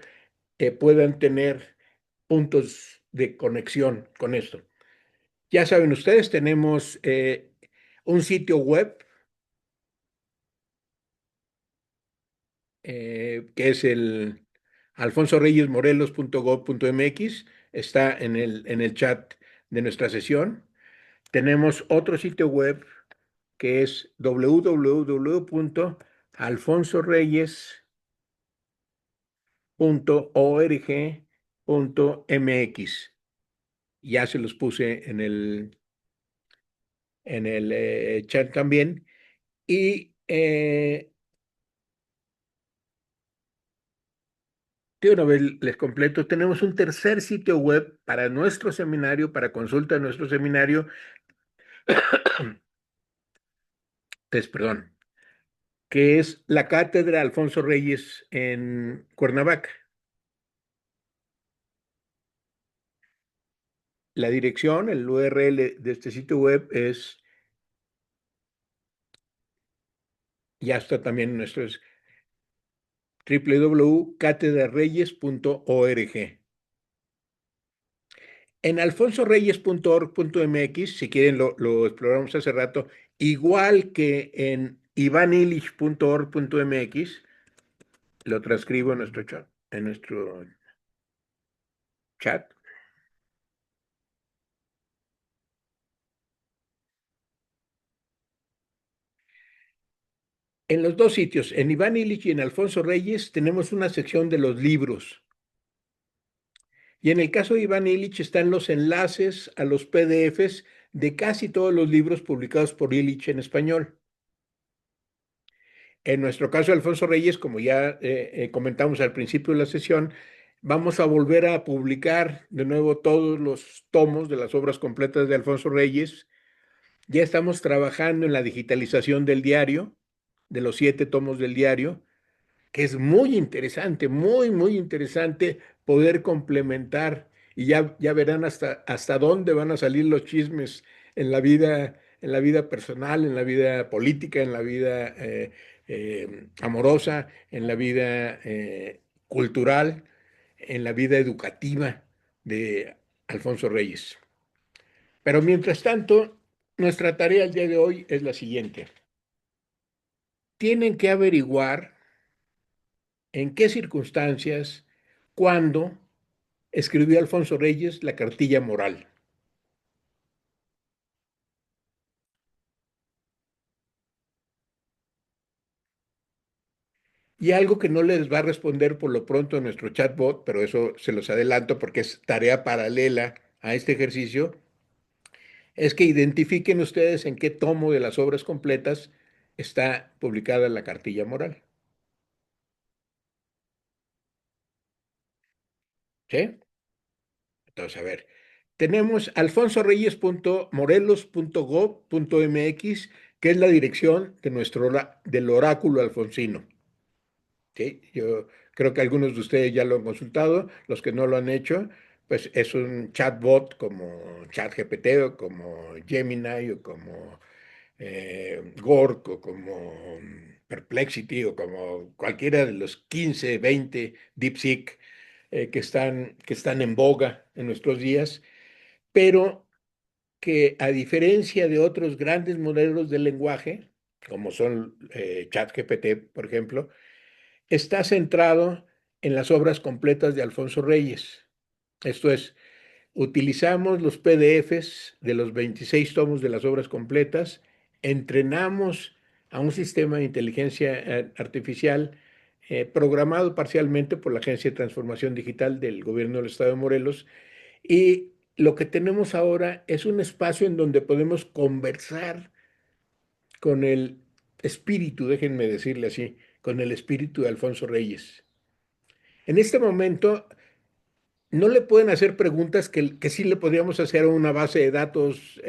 puedan tener puntos de conexión con esto. Ya saben ustedes, tenemos un sitio web que es el alfonsoreyesmorelos.gov.mx, está en el chat de nuestra sesión. Tenemos otro sitio web que es www.alfonsoreyes.com www.alfonsoreyes.org.mx. Ya se los puse en el chat también. Y de una vez les completo, tenemos un tercer sitio web para nuestro seminario, para consulta de nuestro seminario. Perdón, que es la Cátedra Alfonso Reyes en Cuernavaca. La dirección, el URL de este sitio web ya está también en nuestro, es www.catedrareyes.org. En alfonsoreyes.org.mx, si quieren lo exploramos hace rato, igual que en ivanilich.org.mx, lo transcribo en nuestro chat. En los dos sitios, en Iván Illich y en Alfonso Reyes, tenemos una sección de los libros. Y en el caso de Iván Illich están los enlaces a los PDFs de casi todos los libros publicados por Illich en español. En nuestro caso, Alfonso Reyes, como ya comentamos al principio de la sesión, vamos a volver a publicar de nuevo todos los tomos de las obras completas de Alfonso Reyes. Ya estamos trabajando en la digitalización del diario, de los 7 tomos del diario, que es muy interesante, muy interesante poder complementar y ya verán hasta dónde van a salir los chismes en la vida personal, en la vida política, en la vida amorosa, en la vida cultural, en la vida educativa de Alfonso Reyes. Pero mientras tanto, nuestra tarea el día de hoy es la siguiente. Tienen que averiguar en qué circunstancias, cuándo escribió Alfonso Reyes la cartilla moral. Y algo que no les va a responder por lo pronto en nuestro chatbot, pero eso se los adelanto porque es tarea paralela a este ejercicio, es que identifiquen ustedes en qué tomo de las obras completas está publicada la cartilla moral. ¿Sí? Entonces, a ver, tenemos alfonsoreyes.morelos.gov.mx, que es la dirección de del oráculo alfonsino. ¿Sí? Yo creo que algunos de ustedes ya lo han consultado, los que no lo han hecho, pues es un chatbot como ChatGPT o como Gemini o como Gork o como Perplexity o como cualquiera de los 15, 20 DeepSeek que están en boga en nuestros días, pero que a diferencia de otros grandes modelos de lenguaje, como son ChatGPT, por ejemplo, está centrado en las obras completas de Alfonso Reyes. Esto es, utilizamos los PDFs de los 26 tomos de las obras completas, entrenamos a un sistema de inteligencia artificial programado parcialmente por la Agencia de Transformación Digital del Gobierno del Estado de Morelos, y lo que tenemos ahora es un espacio en donde podemos conversar con el espíritu, déjenme decirle así, con el espíritu de Alfonso Reyes. En este momento no le pueden hacer preguntas que sí le podríamos hacer a una base de datos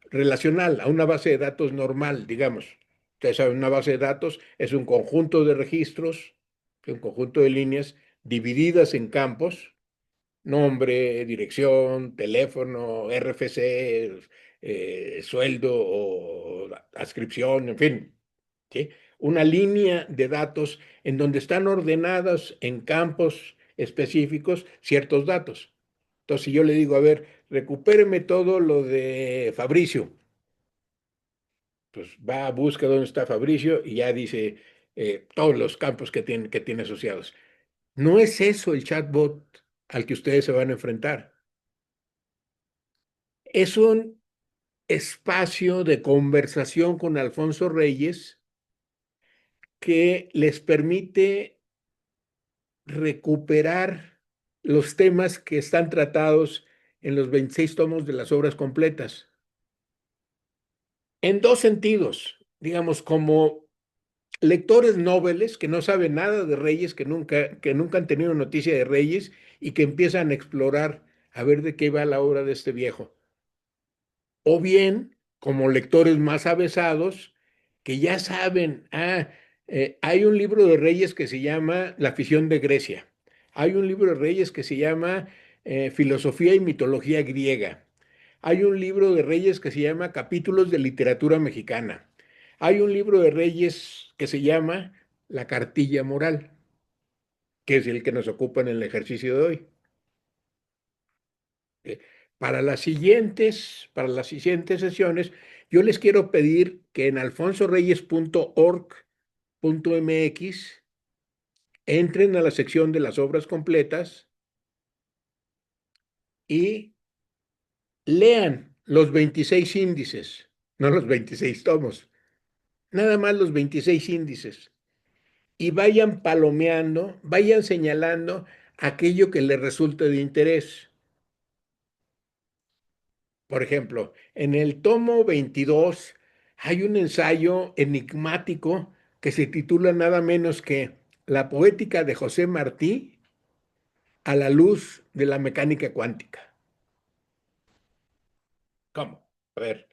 relacional, a una base de datos normal, digamos. Ustedes saben, una base de datos es un conjunto de registros, un conjunto de líneas divididas en campos: nombre, dirección, teléfono, RFC, sueldo o adscripción, en fin. ¿Sí? Una línea de datos en donde están ordenadas en campos específicos ciertos datos. Entonces, si yo le digo, a ver, recupéreme todo lo de Fabricio, pues va, busca dónde está Fabricio y ya dice todos los campos que tiene asociados. No es eso el chatbot al que ustedes se van a enfrentar. Es un espacio de conversación con Alfonso Reyes que les permite recuperar los temas que están tratados en los 26 tomos de las obras completas. En dos sentidos, digamos, como lectores noveles que no saben nada de Reyes, que nunca han tenido noticia de Reyes y que empiezan a explorar a ver de qué va la obra de este viejo. O bien como lectores más avesados que ya saben, hay un libro de Reyes que se llama La afición de Grecia. Hay un libro de Reyes que se llama Filosofía y mitología griega. Hay un libro de Reyes que se llama Capítulos de literatura mexicana. Hay un libro de Reyes que se llama La cartilla moral, que es el que nos ocupa en el ejercicio de hoy. Eh, para las siguientes sesiones, yo les quiero pedir que en alfonsoreyes.org.mx entren a la sección de las obras completas y lean los 26 índices, no los 26 tomos, nada más los 26 índices. Y vayan palomeando, vayan señalando aquello que les resulte de interés. Por ejemplo, en el tomo 22 hay un ensayo enigmático que se titula nada menos que La poética de José Martí a la luz de la mecánica cuántica. ¿Cómo? A ver,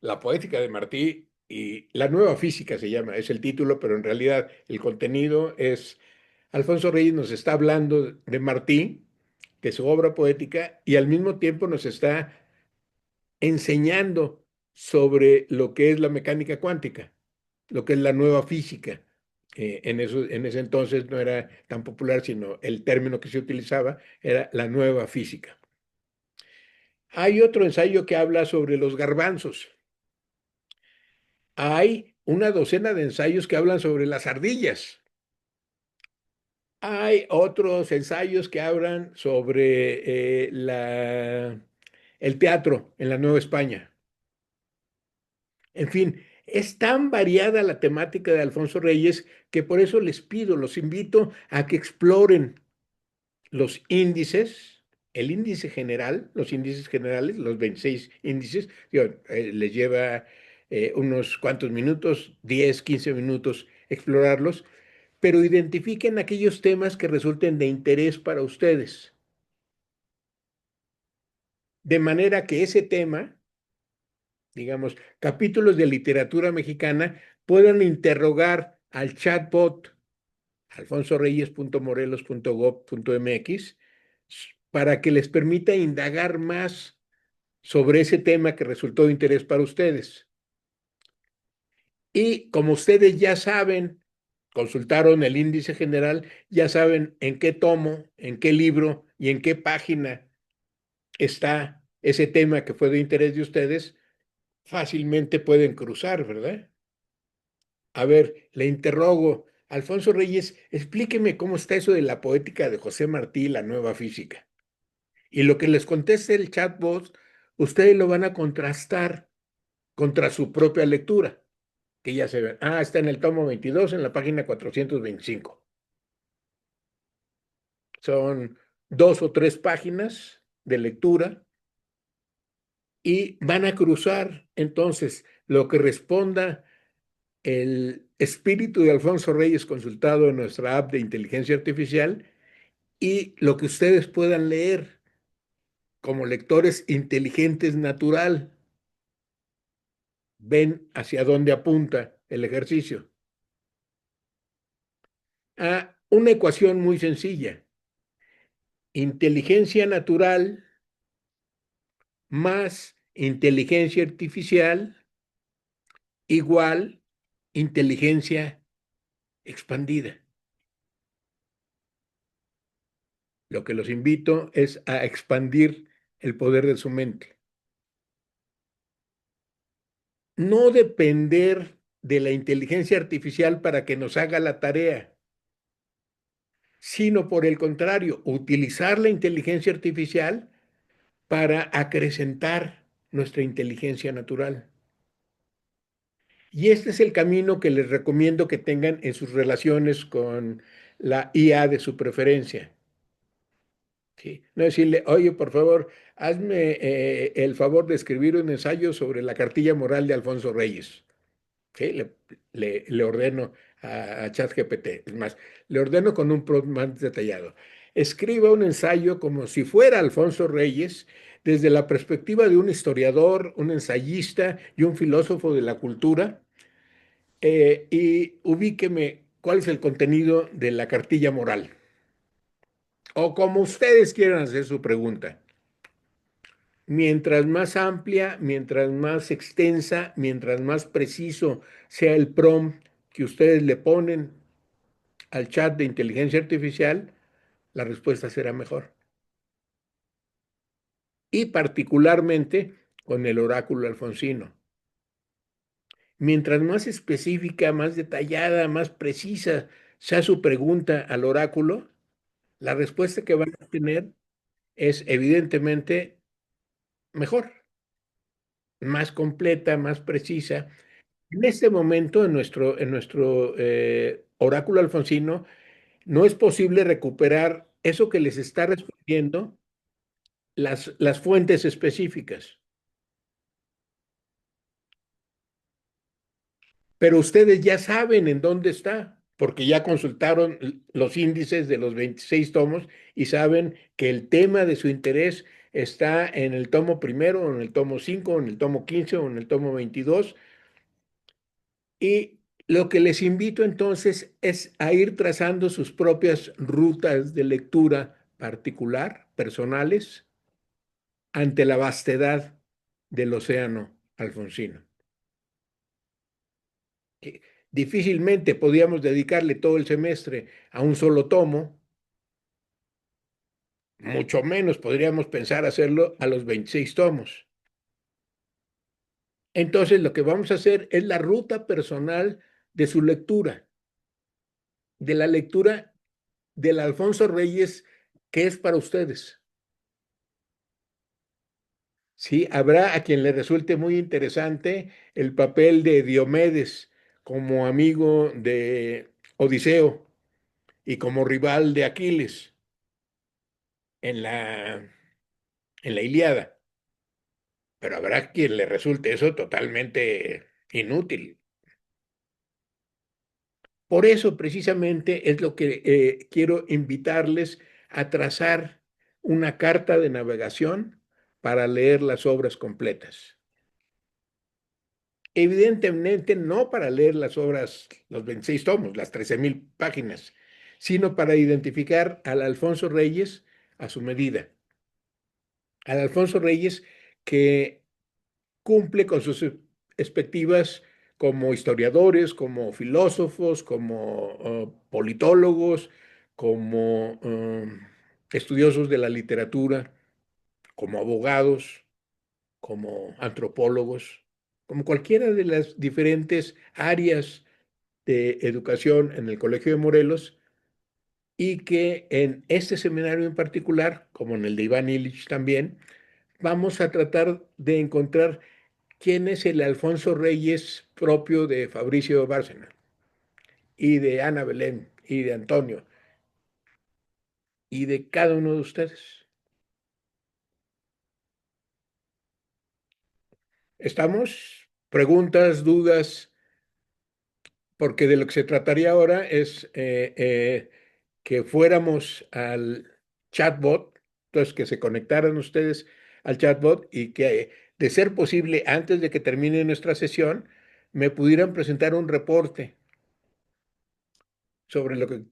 la poética de Martí y la nueva física se llama, es el título, pero en realidad el contenido es, Alfonso Reyes nos está hablando de Martí, de su obra poética, y al mismo tiempo nos está enseñando sobre lo que es la mecánica cuántica, lo que es la nueva física. En ese entonces no era tan popular, sino el término que se utilizaba era la nueva física. Hay otro ensayo que habla sobre los garbanzos. Hay una docena de ensayos que hablan sobre las ardillas. Hay otros ensayos que hablan sobre el teatro en la Nueva España. En fin, es tan variada la temática de Alfonso Reyes que por eso les pido, los invito a que exploren los índices, el índice general, los índices generales, los 26 índices, les lleva unos cuantos minutos, 10, 15 minutos explorarlos, pero identifiquen aquellos temas que resulten de interés para ustedes, de manera que ese tema, digamos, capítulos de literatura mexicana, puedan interrogar al chatbot alfonsoreyes.morelos.gov.mx para que les permita indagar más sobre ese tema que resultó de interés para ustedes. Y como ustedes ya saben, consultaron el índice general, ya saben en qué tomo, en qué libro y en qué página está ese tema que fue de interés de ustedes, fácilmente pueden cruzar, ¿verdad? A ver, le interrogo, Alfonso Reyes, explíqueme cómo está eso de la poética de José Martí y la nueva física. Y lo que les conteste el chatbot, ustedes lo van a contrastar contra su propia lectura, que ya se ve. Está en el tomo 22, en la página 425. Son 2 o 3 páginas de lectura y van a cruzar entonces lo que responda el espíritu de Alfonso Reyes consultado en nuestra app de inteligencia artificial y lo que ustedes puedan leer como lectores inteligentes natural. Ven hacia dónde apunta el ejercicio. Una ecuación muy sencilla. Inteligencia natural más inteligencia artificial igual inteligencia expandida. Lo que los invito es a expandir el poder de su mente. No depender de la inteligencia artificial para que nos haga la tarea, sino por el contrario, utilizar la inteligencia artificial para acrecentar nuestra inteligencia natural. Y este es el camino que les recomiendo que tengan en sus relaciones con la IA de su preferencia. ¿Sí? No decirle, oye, por favor, hazme el favor de escribir un ensayo sobre la cartilla moral de Alfonso Reyes. ¿Sí? Le ordeno a ChatGPT. Es más, le ordeno con un prompt más detallado. Escriba un ensayo como si fuera Alfonso Reyes, desde la perspectiva de un historiador, un ensayista y un filósofo de la cultura, y ubíqueme cuál es el contenido de la cartilla moral. O como ustedes quieran hacer su pregunta. Mientras más amplia, mientras más extensa, mientras más preciso sea el prompt que ustedes le ponen al chat de inteligencia artificial, la respuesta será mejor. Y particularmente con el oráculo alfonsino. Mientras más específica, más detallada, más precisa sea su pregunta al oráculo, la respuesta que van a tener es evidentemente mejor, más completa, más precisa. En este momento, en nuestro oráculo alfonsino, no es posible recuperar eso que les está respondiendo las fuentes específicas. Pero ustedes ya saben en dónde está, porque ya consultaron los índices de los 26 tomos y saben que el tema de su interés está en el tomo primero, o en el tomo 5, o en el tomo 15, o en el tomo 22. Y lo que les invito entonces es a ir trazando sus propias rutas de lectura particular, personales, ante la vastedad del océano alfonsino. Que difícilmente podíamos dedicarle todo el semestre a un solo tomo, mucho menos podríamos pensar hacerlo a los 26 tomos. Entonces lo que vamos a hacer es la ruta personal de su lectura, de la lectura del Alfonso Reyes que es para ustedes. Sí, habrá a quien le resulte muy interesante el papel de Diomedes como amigo de Odiseo y como rival de Aquiles en la Ilíada, pero habrá quien le resulte eso totalmente inútil. Por eso precisamente es lo que quiero invitarles a trazar una carta de navegación para leer las obras completas. Evidentemente no para leer las obras, los 26 tomos, las 13,000 páginas, sino para identificar al Alfonso Reyes a su medida. Al Alfonso Reyes que cumple con sus expectativas como historiadores, como filósofos, como politólogos, como estudiosos de la literatura, como abogados, como antropólogos, como cualquiera de las diferentes áreas de educación en el Colegio de Morelos, y que en este seminario en particular, como en el de Iván Illich también, vamos a tratar de encontrar quién es el Alfonso Reyes propio de Fabricio Bárcena y de Ana Belén y de Antonio y de cada uno de ustedes. ¿Estamos? Preguntas, dudas, porque de lo que se trataría ahora es que fuéramos al chatbot, entonces que se conectaran ustedes al chatbot y que, de ser posible, antes de que termine nuestra sesión, me pudieran presentar un reporte sobre lo que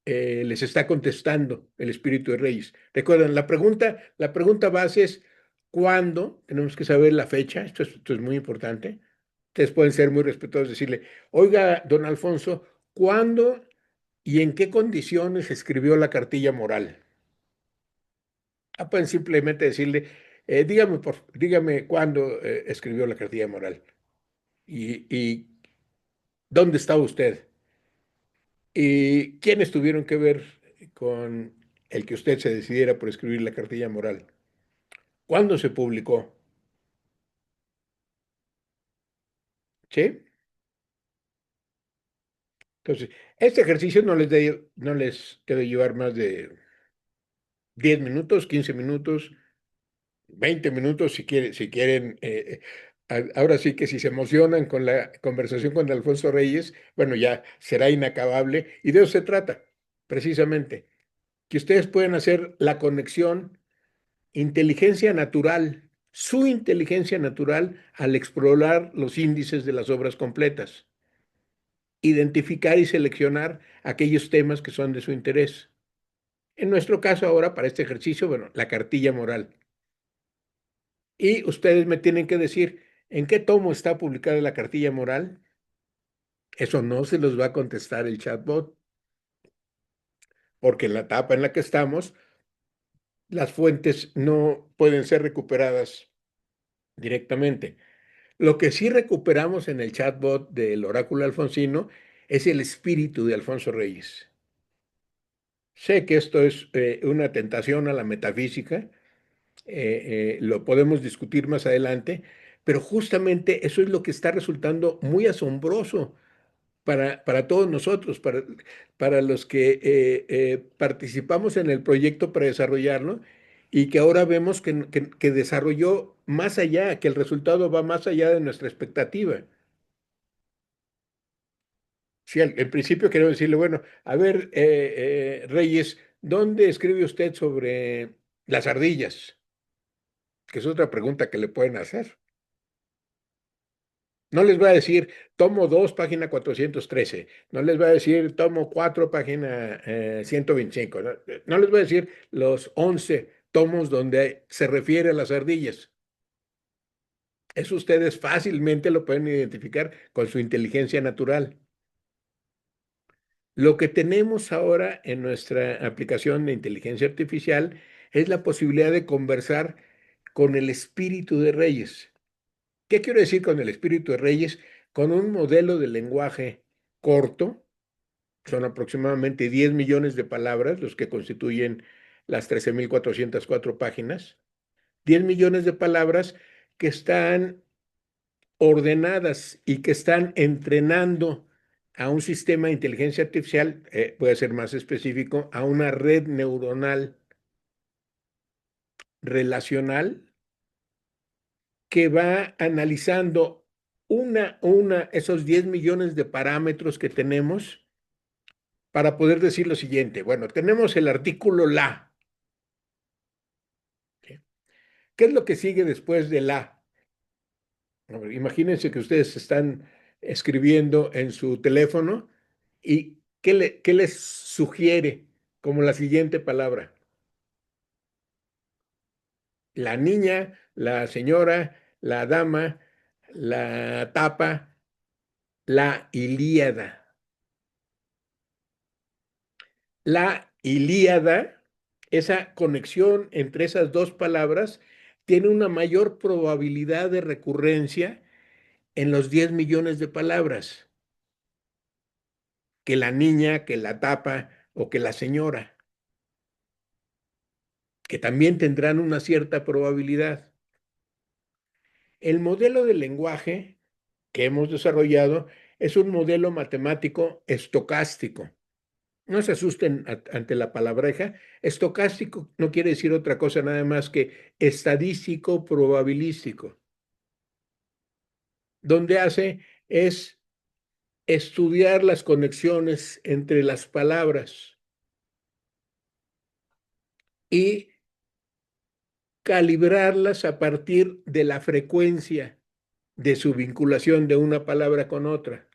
les está contestando el Espíritu de Reyes. Recuerden, la pregunta base es ¿cuándo? Tenemos que saber la fecha, esto es muy importante. Ustedes pueden ser muy respetuosos, decirle, oiga, don Alfonso, ¿cuándo y en qué condiciones escribió la cartilla moral? Pueden simplemente decirle, dígame cuándo escribió la cartilla moral y dónde estaba usted. ¿Y quiénes tuvieron que ver con el que usted se decidiera por escribir la cartilla moral? ¿Cuándo se publicó? ¿Sí? Entonces, este ejercicio no les debe llevar más de 10 minutos, 15 minutos, 20 minutos si quieren. Ahora sí que si se emocionan con la conversación con Alfonso Reyes, bueno, ya será inacabable. Y de eso se trata, precisamente, que ustedes pueden hacer la conexión inteligencia natural, su inteligencia natural al explorar los índices de las obras completas, identificar y seleccionar aquellos temas que son de su interés. En nuestro caso ahora, para este ejercicio, bueno, la cartilla moral. Y ustedes me tienen que decir en qué tomo está publicada la cartilla moral. Eso no se los va a contestar el chatbot, porque en la etapa en la que estamos, las fuentes no pueden ser recuperadas directamente. Lo que sí recuperamos en el chatbot del oráculo alfonsino es el espíritu de Alfonso Reyes. Sé que esto es una tentación a la metafísica, lo podemos discutir más adelante, pero justamente eso es lo que está resultando muy asombroso para todos nosotros, para los que participamos en el proyecto para desarrollarlo y que ahora vemos que desarrolló más allá, que el resultado va más allá de nuestra expectativa. Sí, en principio quiero decirle, bueno, a ver, Reyes, ¿dónde escribe usted sobre las ardillas? Que es otra pregunta que le pueden hacer. No les voy a decir tomo 2, página 413. No les voy a decir tomo 4, página 125. No, no les voy a decir los 11 tomos donde se refiere a las ardillas. Eso ustedes fácilmente lo pueden identificar con su inteligencia natural. Lo que tenemos ahora en nuestra aplicación de inteligencia artificial es la posibilidad de conversar con el espíritu de Reyes. ¿Qué quiero decir con el espíritu de Reyes? Con un modelo de lenguaje corto, son aproximadamente 10 millones de palabras los que constituyen las 13.404 páginas, 10 millones de palabras que están ordenadas y que están entrenando a un sistema de inteligencia artificial, voy a ser más específico, a una red neuronal relacional que va analizando esos 10 millones de parámetros que tenemos para poder decir lo siguiente. Bueno, tenemos el artículo la. ¿Sí? ¿Qué es lo que sigue después de la? Imagínense que ustedes están escribiendo en su teléfono y ¿qué les sugiere como la siguiente palabra? La niña, la señora, la dama, la tapa, la Ilíada. La Ilíada, esa conexión entre esas dos palabras, tiene una mayor probabilidad de recurrencia en los 10 millones de palabras que la niña, que la tapa o que la señora, que también tendrán una cierta probabilidad. El modelo de lenguaje que hemos desarrollado es un modelo matemático estocástico. No se asusten ante la palabreja. Estocástico no quiere decir otra cosa nada más que estadístico probabilístico. Donde hace es estudiar las conexiones entre las palabras y calibrarlas a partir de la frecuencia de su vinculación de una palabra con otra.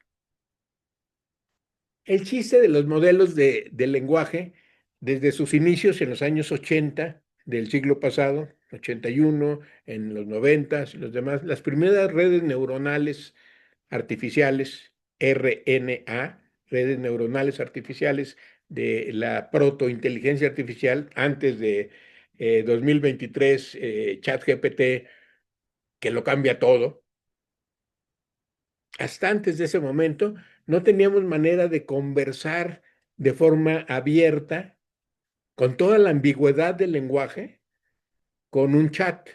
El chiste de los modelos de lenguaje, desde sus inicios en los años 80 del siglo pasado, 81, en los 90 y los demás, las primeras redes neuronales artificiales, RNA, redes neuronales artificiales de la protointeligencia artificial, antes de 2023, ChatGPT, que lo cambia todo. Hasta antes de ese momento, no teníamos manera de conversar de forma abierta, con toda la ambigüedad del lenguaje, con un chat,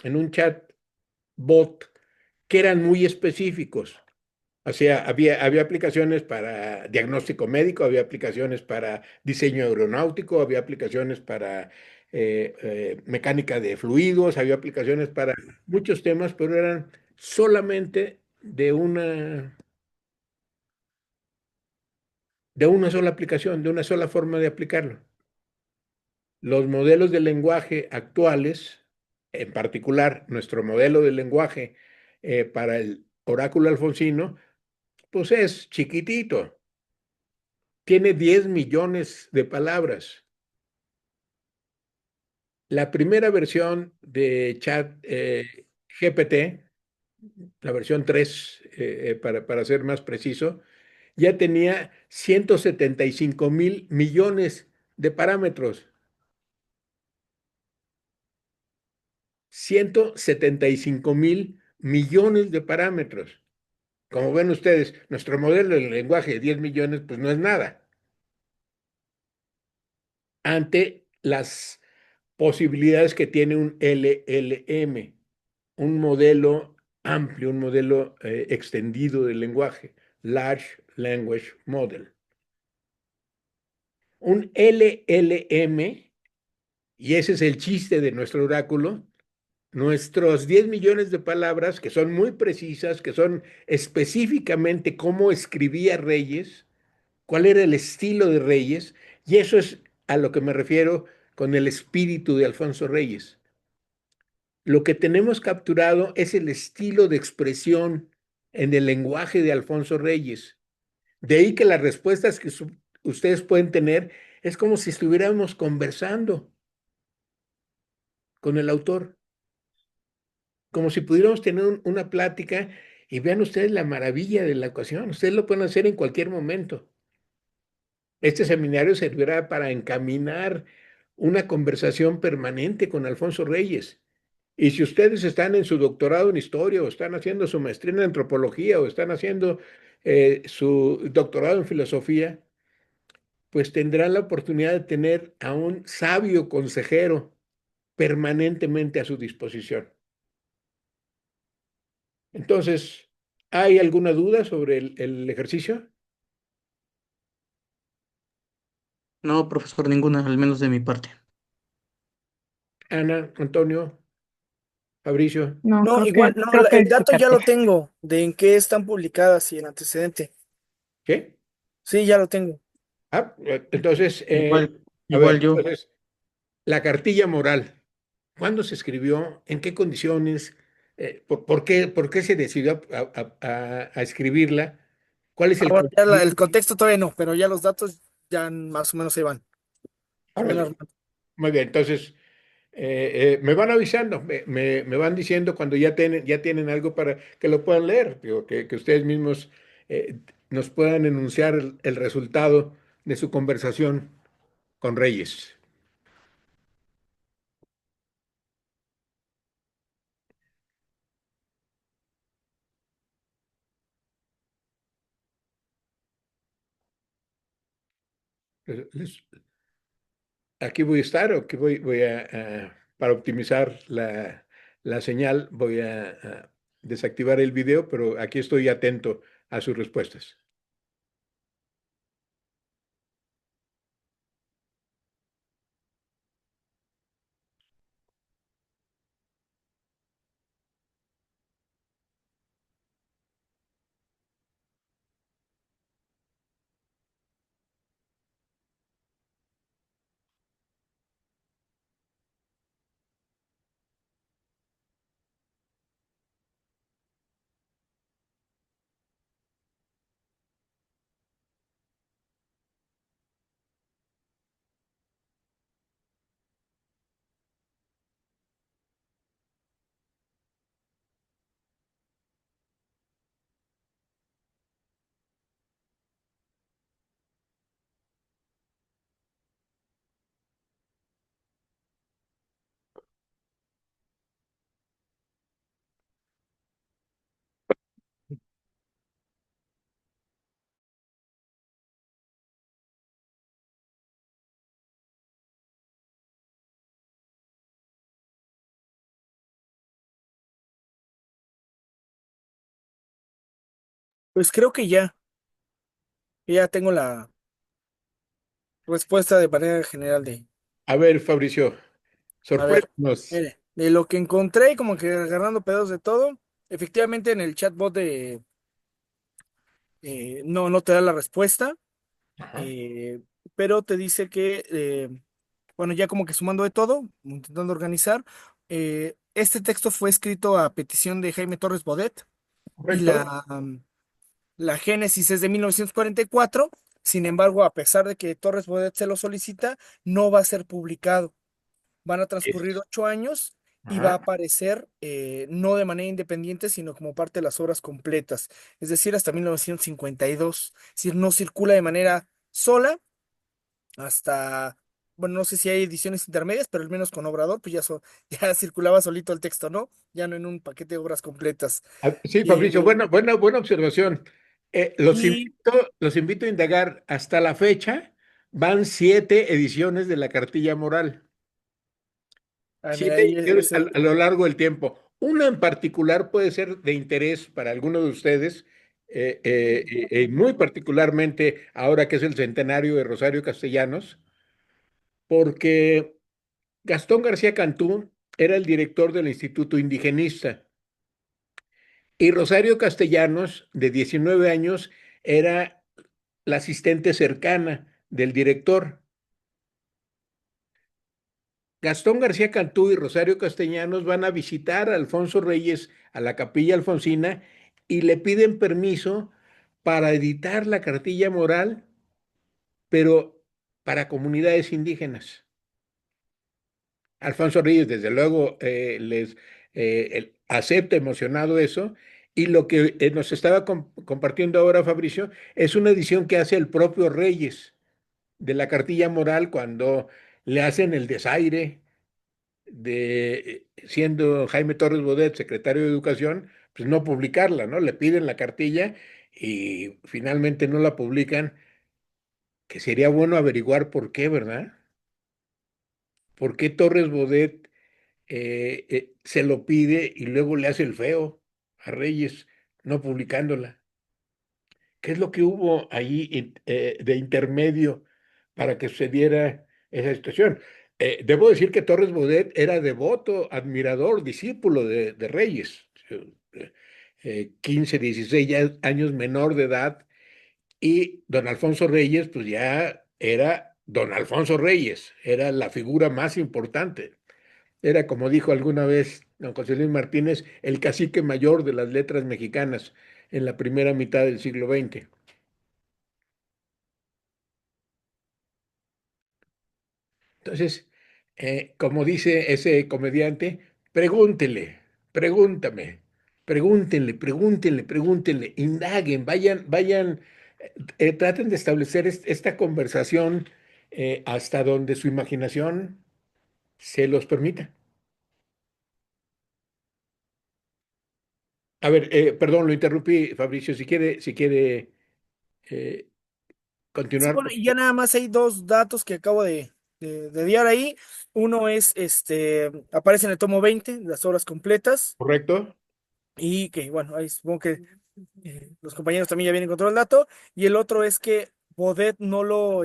en un chat bot, que eran muy específicos. O sea, había aplicaciones para diagnóstico médico, había aplicaciones para diseño aeronáutico, había aplicaciones para mecánica de fluidos, había aplicaciones para muchos temas, pero eran solamente de una sola aplicación, de una sola forma de aplicarlo. Los modelos de lenguaje actuales, en particular nuestro modelo de lenguaje para el oráculo alfonsino, pues es chiquitito. Tiene 10 millones de palabras. La primera versión de Chat GPT, la versión 3, para ser más preciso, ya tenía 175.000 millones de parámetros. 175.000 millones de parámetros. Como ven ustedes, nuestro modelo de lenguaje de 10 millones, pues no es nada ante las posibilidades que tiene un LLM, un modelo amplio, un modelo extendido del lenguaje, Large Language Model. Un LLM, y ese es el chiste de nuestro oráculo, nuestros 10 millones de palabras, que son muy precisas, que son específicamente cómo escribía Reyes, cuál era el estilo de Reyes, y eso es a lo que me refiero con el espíritu de Alfonso Reyes. Lo que tenemos capturado es el estilo de expresión en el lenguaje de Alfonso Reyes. De ahí que las respuestas que ustedes pueden tener es como si estuviéramos conversando con el autor, como si pudiéramos tener una plática y vean ustedes la maravilla de la ocasión. Ustedes lo pueden hacer en cualquier momento. Este seminario servirá para encaminar una conversación permanente con Alfonso Reyes. Y si ustedes están en su doctorado en historia o están haciendo su maestría en antropología o están haciendo su doctorado en filosofía, pues tendrán la oportunidad de tener a un sabio consejero permanentemente a su disposición. Entonces, ¿hay alguna duda sobre el ejercicio? No, profesor, ninguna, al menos de mi parte. Ana, Antonio, Fabricio. No, No, igual, no, creo que el es su dato ya lo cartera. tengo de en qué están publicadas y el antecedente. ¿Qué? Sí, ya lo tengo. Entonces, Igual, a igual ver, yo. entonces, la cartilla moral, ¿cuándo se escribió? ¿En qué condiciones? ¿Por qué se decidió a escribirla? ¿Cuál es Ah, el bueno, ya contenido? el contexto todavía no, pero ya los datos ya más o menos se van. Se van Órale. armando. Muy bien, entonces, me van avisando, me van diciendo cuando ya tienen algo para que lo puedan leer, digo, que ustedes mismos nos puedan enunciar el resultado de su conversación con Reyes. Les- Aquí voy a estar, o que para optimizar la señal, voy a desactivar el video, pero aquí estoy atento a sus respuestas. Pues creo que ya tengo la respuesta de manera general de, A ver, Fabricio, a ver, sorpréndenos. mire, de lo que encontré, como que agarrando pedazos de todo, efectivamente en el chatbot no te da la respuesta, Ajá, eh, pero te dice que, bueno, ya como que sumando de todo, intentando organizar, este texto fue escrito a petición de Jaime Torres Bodet y correcto. la génesis es de 1944. Sin embargo, a pesar de que Torres Bodet se lo solicita, no va a ser publicado. Van a transcurrir Es- 8 años y va a Ajá, aparecer no de manera independiente, sino como parte de las obras completas, es decir, hasta 1952. Es decir, no circula de manera sola hasta, bueno, no sé si hay ediciones intermedias, pero al menos con Obrador, pues ya circulaba solito el texto, ¿no? Ya no en un paquete de obras completas. Sí, Fabricio, Eh, buena observación. y Los invito a indagar. Hasta la fecha van 7 ediciones de la cartilla moral. mira, Siete ahí ediciones a lo largo del tiempo. Una en particular puede ser de interés para alguno de ustedes, muy particularmente ahora que es el centenario de Rosario Castellanos, porque Gastón García Cantú era el director del Instituto Indigenista y Rosario Castellanos, de 19 años, era la asistente cercana del director. Gastón García Cantú y Rosario Castellanos van a visitar a Alfonso Reyes a la Capilla Alfonsina y le piden permiso para editar la cartilla moral, pero para comunidades indígenas. Alfonso Reyes, desde luego, acepta emocionado eso. Y lo que nos estaba compartiendo ahora Fabricio es una edición que hace el propio Reyes de la cartilla moral cuando le hacen el desaire de, siendo Jaime Torres Bodet secretario de Educación, pues no publicarla, ¿no? Le piden la cartilla y finalmente no la publican, que sería bueno averiguar por qué, ¿verdad? ¿Por qué Torres Bodet se lo pide y luego le hace el feo a Reyes no publicándola? ¿Qué es lo que hubo ahí de intermedio para que sucediera esa situación? Debo decir que Torres Bodet era devoto, admirador, discípulo de Reyes, 15, 16 años menor de edad, y don Alfonso Reyes, pues ya era don Alfonso Reyes, era la figura más importante. Era, como dijo alguna vez don José Luis Martínez, el cacique mayor de las letras mexicanas en la primera mitad del siglo XX. Entonces, como dice ese comediante, pregúntele, pregúntame, pregúntenle, indaguen, vayan, traten de establecer esta conversación hasta donde su imaginación se los permita. A ver, perdón, lo interrumpí, Fabricio, si quiere eh, Sí, continuar, bueno, por y ya favor. nada más hay dos datos que acabo de enviar ahí. Uno es, aparece en el tomo 20, las obras completas, ¿Correcto? y que, bueno, ahí supongo que los compañeros también ya vienen con todo el dato. Y el otro es que Bodet no lo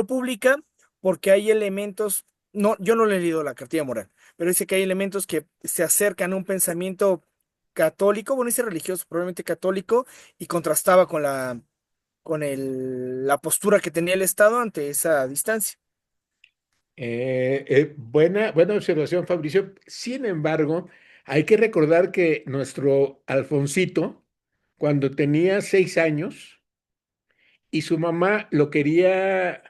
publica porque hay elementos, no, yo no le he leído la cartilla moral, pero dice que hay elementos que se acercan a un pensamiento católico, bueno, dice religioso, probablemente católico, y contrastaba con la postura que tenía el Estado ante esa distancia. Buena observación, Fabricio. Sin embargo, hay que recordar que nuestro Alfonsito, cuando tenía 6 años y su mamá lo quería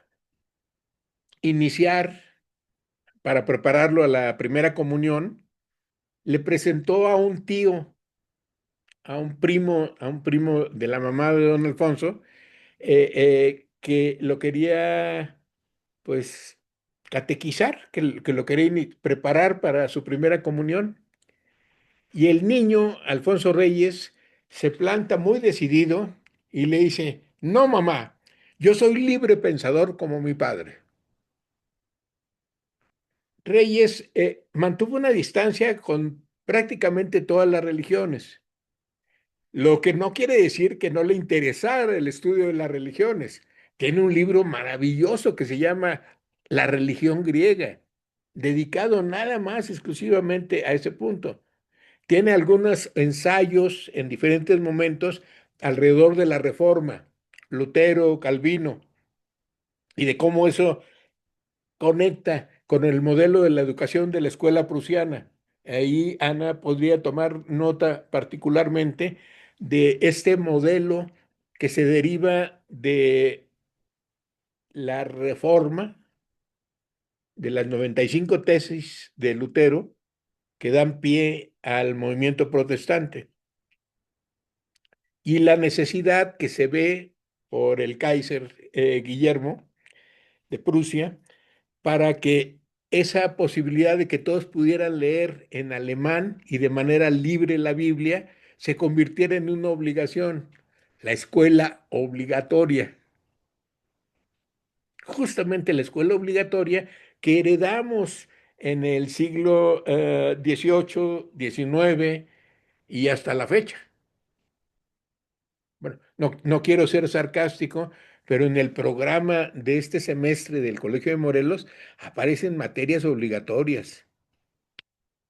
iniciar para prepararlo a la primera comunión, le presentó a un tío, a un primo de la mamá de don Alfonso, que lo quería, pues, catequizar, que lo quería preparar para su primera comunión. Y el niño, Alfonso Reyes, se planta muy decidido y le dice, no, mamá, yo soy libre pensador como mi padre. Reyes mantuvo una distancia con prácticamente todas las religiones, Lo que no quiere decir que no le interesara el estudio de las religiones. Tiene un libro maravilloso que se llama La religión griega, dedicado nada más exclusivamente a ese punto. Tiene algunos ensayos en diferentes momentos alrededor de la Reforma, Lutero, Calvino, y de cómo eso conecta con el modelo de la educación de la escuela prusiana. Ahí Ana podría tomar nota particularmente de este modelo que se deriva de la Reforma, de las 95 tesis de Lutero que dan pie al movimiento protestante, y la necesidad que se ve por el Kaiser Guillermo de Prusia para que esa posibilidad de que todos pudieran leer en alemán y de manera libre la Biblia se convirtiera en una obligación, la escuela obligatoria. Justamente la escuela obligatoria que heredamos en el siglo XVIII, XIX y hasta la fecha. Bueno, no quiero ser sarcástico, pero en el programa de este semestre del Colegio de Morelos aparecen materias obligatorias.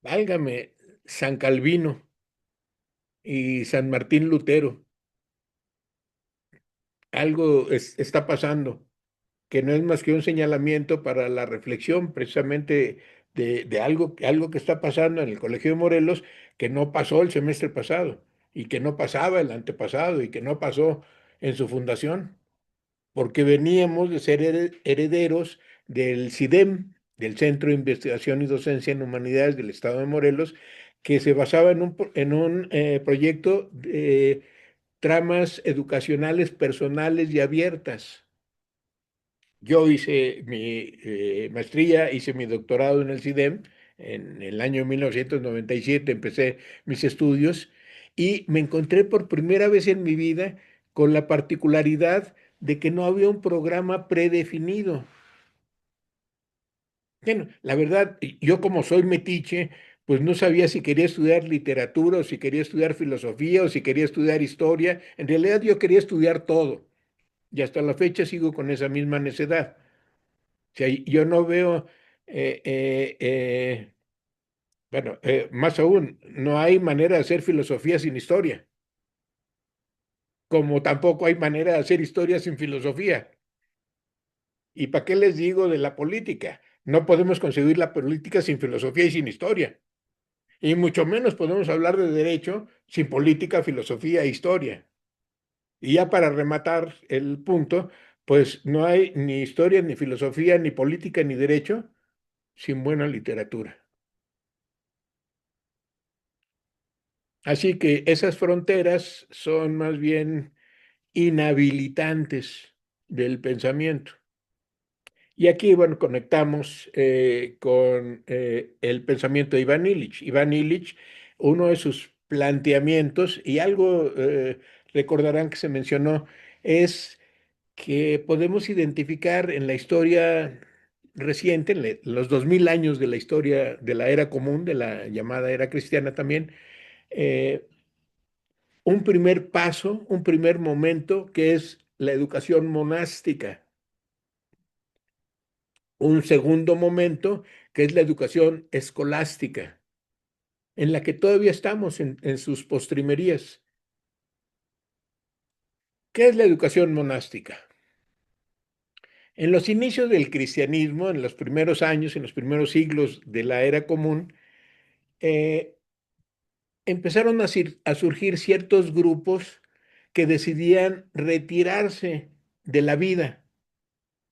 Válgame, San Calvino y San Martín Lutero. Algo está pasando, que no es más que un señalamiento para la reflexión precisamente de algo que está pasando en el Colegio de Morelos, que no pasó el semestre pasado, y que no pasaba el antepasado, y que no pasó en su fundación, porque veníamos de ser herederos del CIDEM, del Centro de Investigación y Docencia en Humanidades del Estado de Morelos, que se basaba en un proyecto de tramas educacionales personales y abiertas. Yo hice mi maestría, hice mi doctorado en el CIDEM, en el año 1997 empecé mis estudios y me encontré por primera vez en mi vida con la particularidad de que no había un programa predefinido. Bueno, la verdad, yo como soy metiche, pues no sabía si quería estudiar literatura o si quería estudiar filosofía o si quería estudiar historia. En realidad yo quería estudiar todo y hasta la fecha sigo con esa misma necedad. O sea, yo no veo, eh, eh, eh, bueno, más aún, no hay manera de hacer filosofía sin historia, como tampoco hay manera de hacer historia sin filosofía. ¿Y para qué les digo de la política? No podemos concebir la política sin filosofía y sin historia. Y mucho menos podemos hablar de derecho sin política, filosofía e historia. Y ya para rematar el punto, pues no hay ni historia, ni filosofía, ni política, ni derecho sin buena literatura. Así que esas fronteras son más bien inhabilitantes del pensamiento. Y aquí, bueno, conectamos con el pensamiento de Iván Illich. Iván Illich, uno de sus planteamientos, y algo recordarán que se mencionó, es que podemos identificar en la historia reciente, en los 2000 años de la historia de la era común, de la llamada era cristiana también, eh, un primer paso, un primer momento que es la educación monástica, un segundo momento que es la educación escolástica, en la que todavía estamos en sus postrimerías. ¿Qué es la educación monástica? En los inicios del cristianismo, en los primeros años, en los primeros siglos de la era común, eh, empezaron a surgir ciertos grupos que decidían retirarse de la vida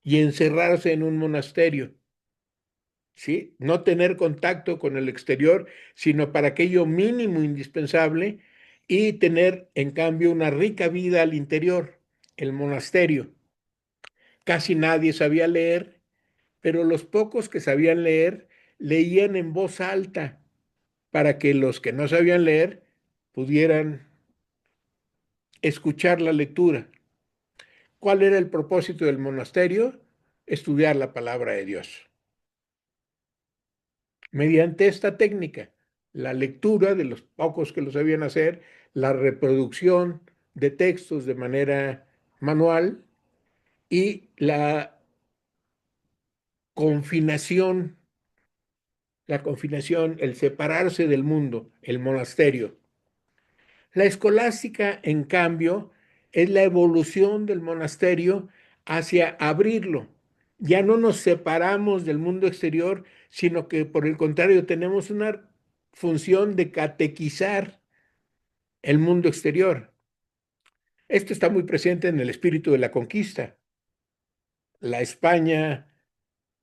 y encerrarse en un monasterio, ¿sí? No tener contacto con el exterior, sino para aquello mínimo indispensable y tener, en cambio, una rica vida al interior, el monasterio. Casi nadie sabía leer, pero los pocos que sabían leer leían en voz alta para que los que no sabían leer pudieran escuchar la lectura. ¿Cuál era el propósito del monasterio? Estudiar la palabra de Dios. Mediante esta técnica, la lectura de los pocos que lo sabían hacer, la reproducción de textos de manera manual y confinación, la confinación, el separarse del mundo, el monasterio. La escolástica, en cambio, es la evolución del monasterio hacia abrirlo. Ya no nos separamos del mundo exterior, sino que por el contrario tenemos una función de catequizar el mundo exterior. Esto está muy presente en el espíritu de la conquista. La España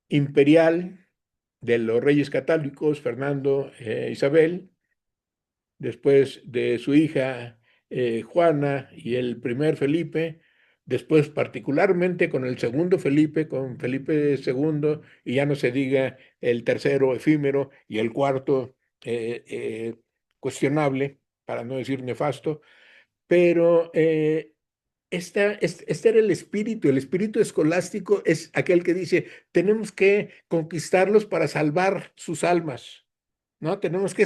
imperial de los reyes católicos, Fernando e Isabel, después de su hija Juana y el primer Felipe, después particularmente con el segundo Felipe, con Felipe II, y ya no se diga el tercero efímero y el cuarto cuestionable, para no decir nefasto, pero este era el espíritu escolástico es aquel que dice, tenemos que conquistarlos para salvar sus almas, ¿no? Tenemos que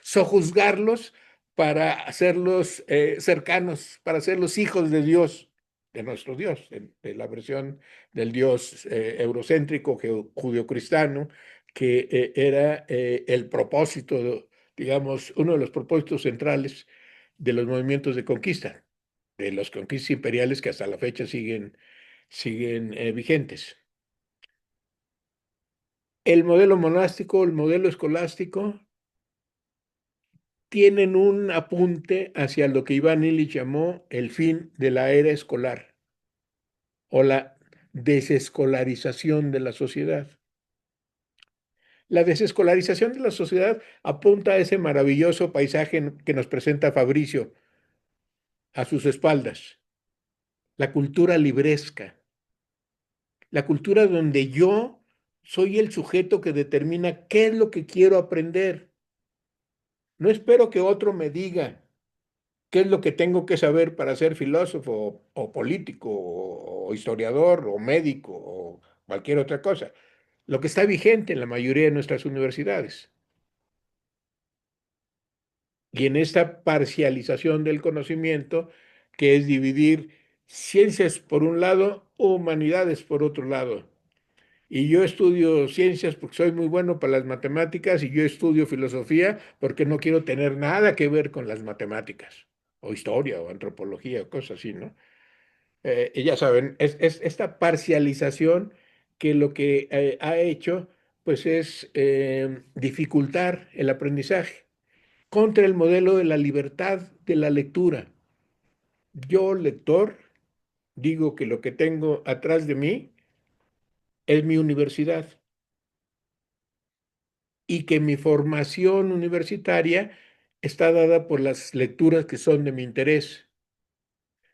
sojuzgarlos para hacerlos cercanos, para hacerlos hijos de Dios, de nuestro Dios, de la versión del Dios eurocéntrico, judeocristiano, que era el propósito, digamos, uno de los propósitos centrales de los movimientos de conquista, de las conquistas imperiales que hasta la fecha siguen vigentes. El modelo monástico, el modelo escolástico, tienen un apunte hacia lo que Iván Illich llamó el fin de la era escolar o la desescolarización de la sociedad. La desescolarización de la sociedad apunta a ese maravilloso paisaje que nos presenta Fabricio a sus espaldas, la cultura libresca, la cultura donde yo soy el sujeto que determina qué es lo que quiero aprender. No espero que otro me diga qué es lo que tengo que saber para ser filósofo o político o historiador o médico o cualquier otra cosa. Lo que está vigente en la mayoría de nuestras universidades. Y en esta parcialización del conocimiento, que es dividir ciencias por un lado, humanidades por otro lado. Y yo estudio ciencias porque soy muy bueno para las matemáticas y yo estudio filosofía porque no quiero tener nada que ver con las matemáticas, o historia, o antropología, o cosas así, ¿no? Y ya saben, es esta parcialización que lo que ha hecho, pues es dificultar el aprendizaje contra el modelo de la libertad de la lectura. Yo, lector, digo que lo que tengo atrás de mí es mi universidad y que mi formación universitaria está dada por las lecturas que son de mi interés.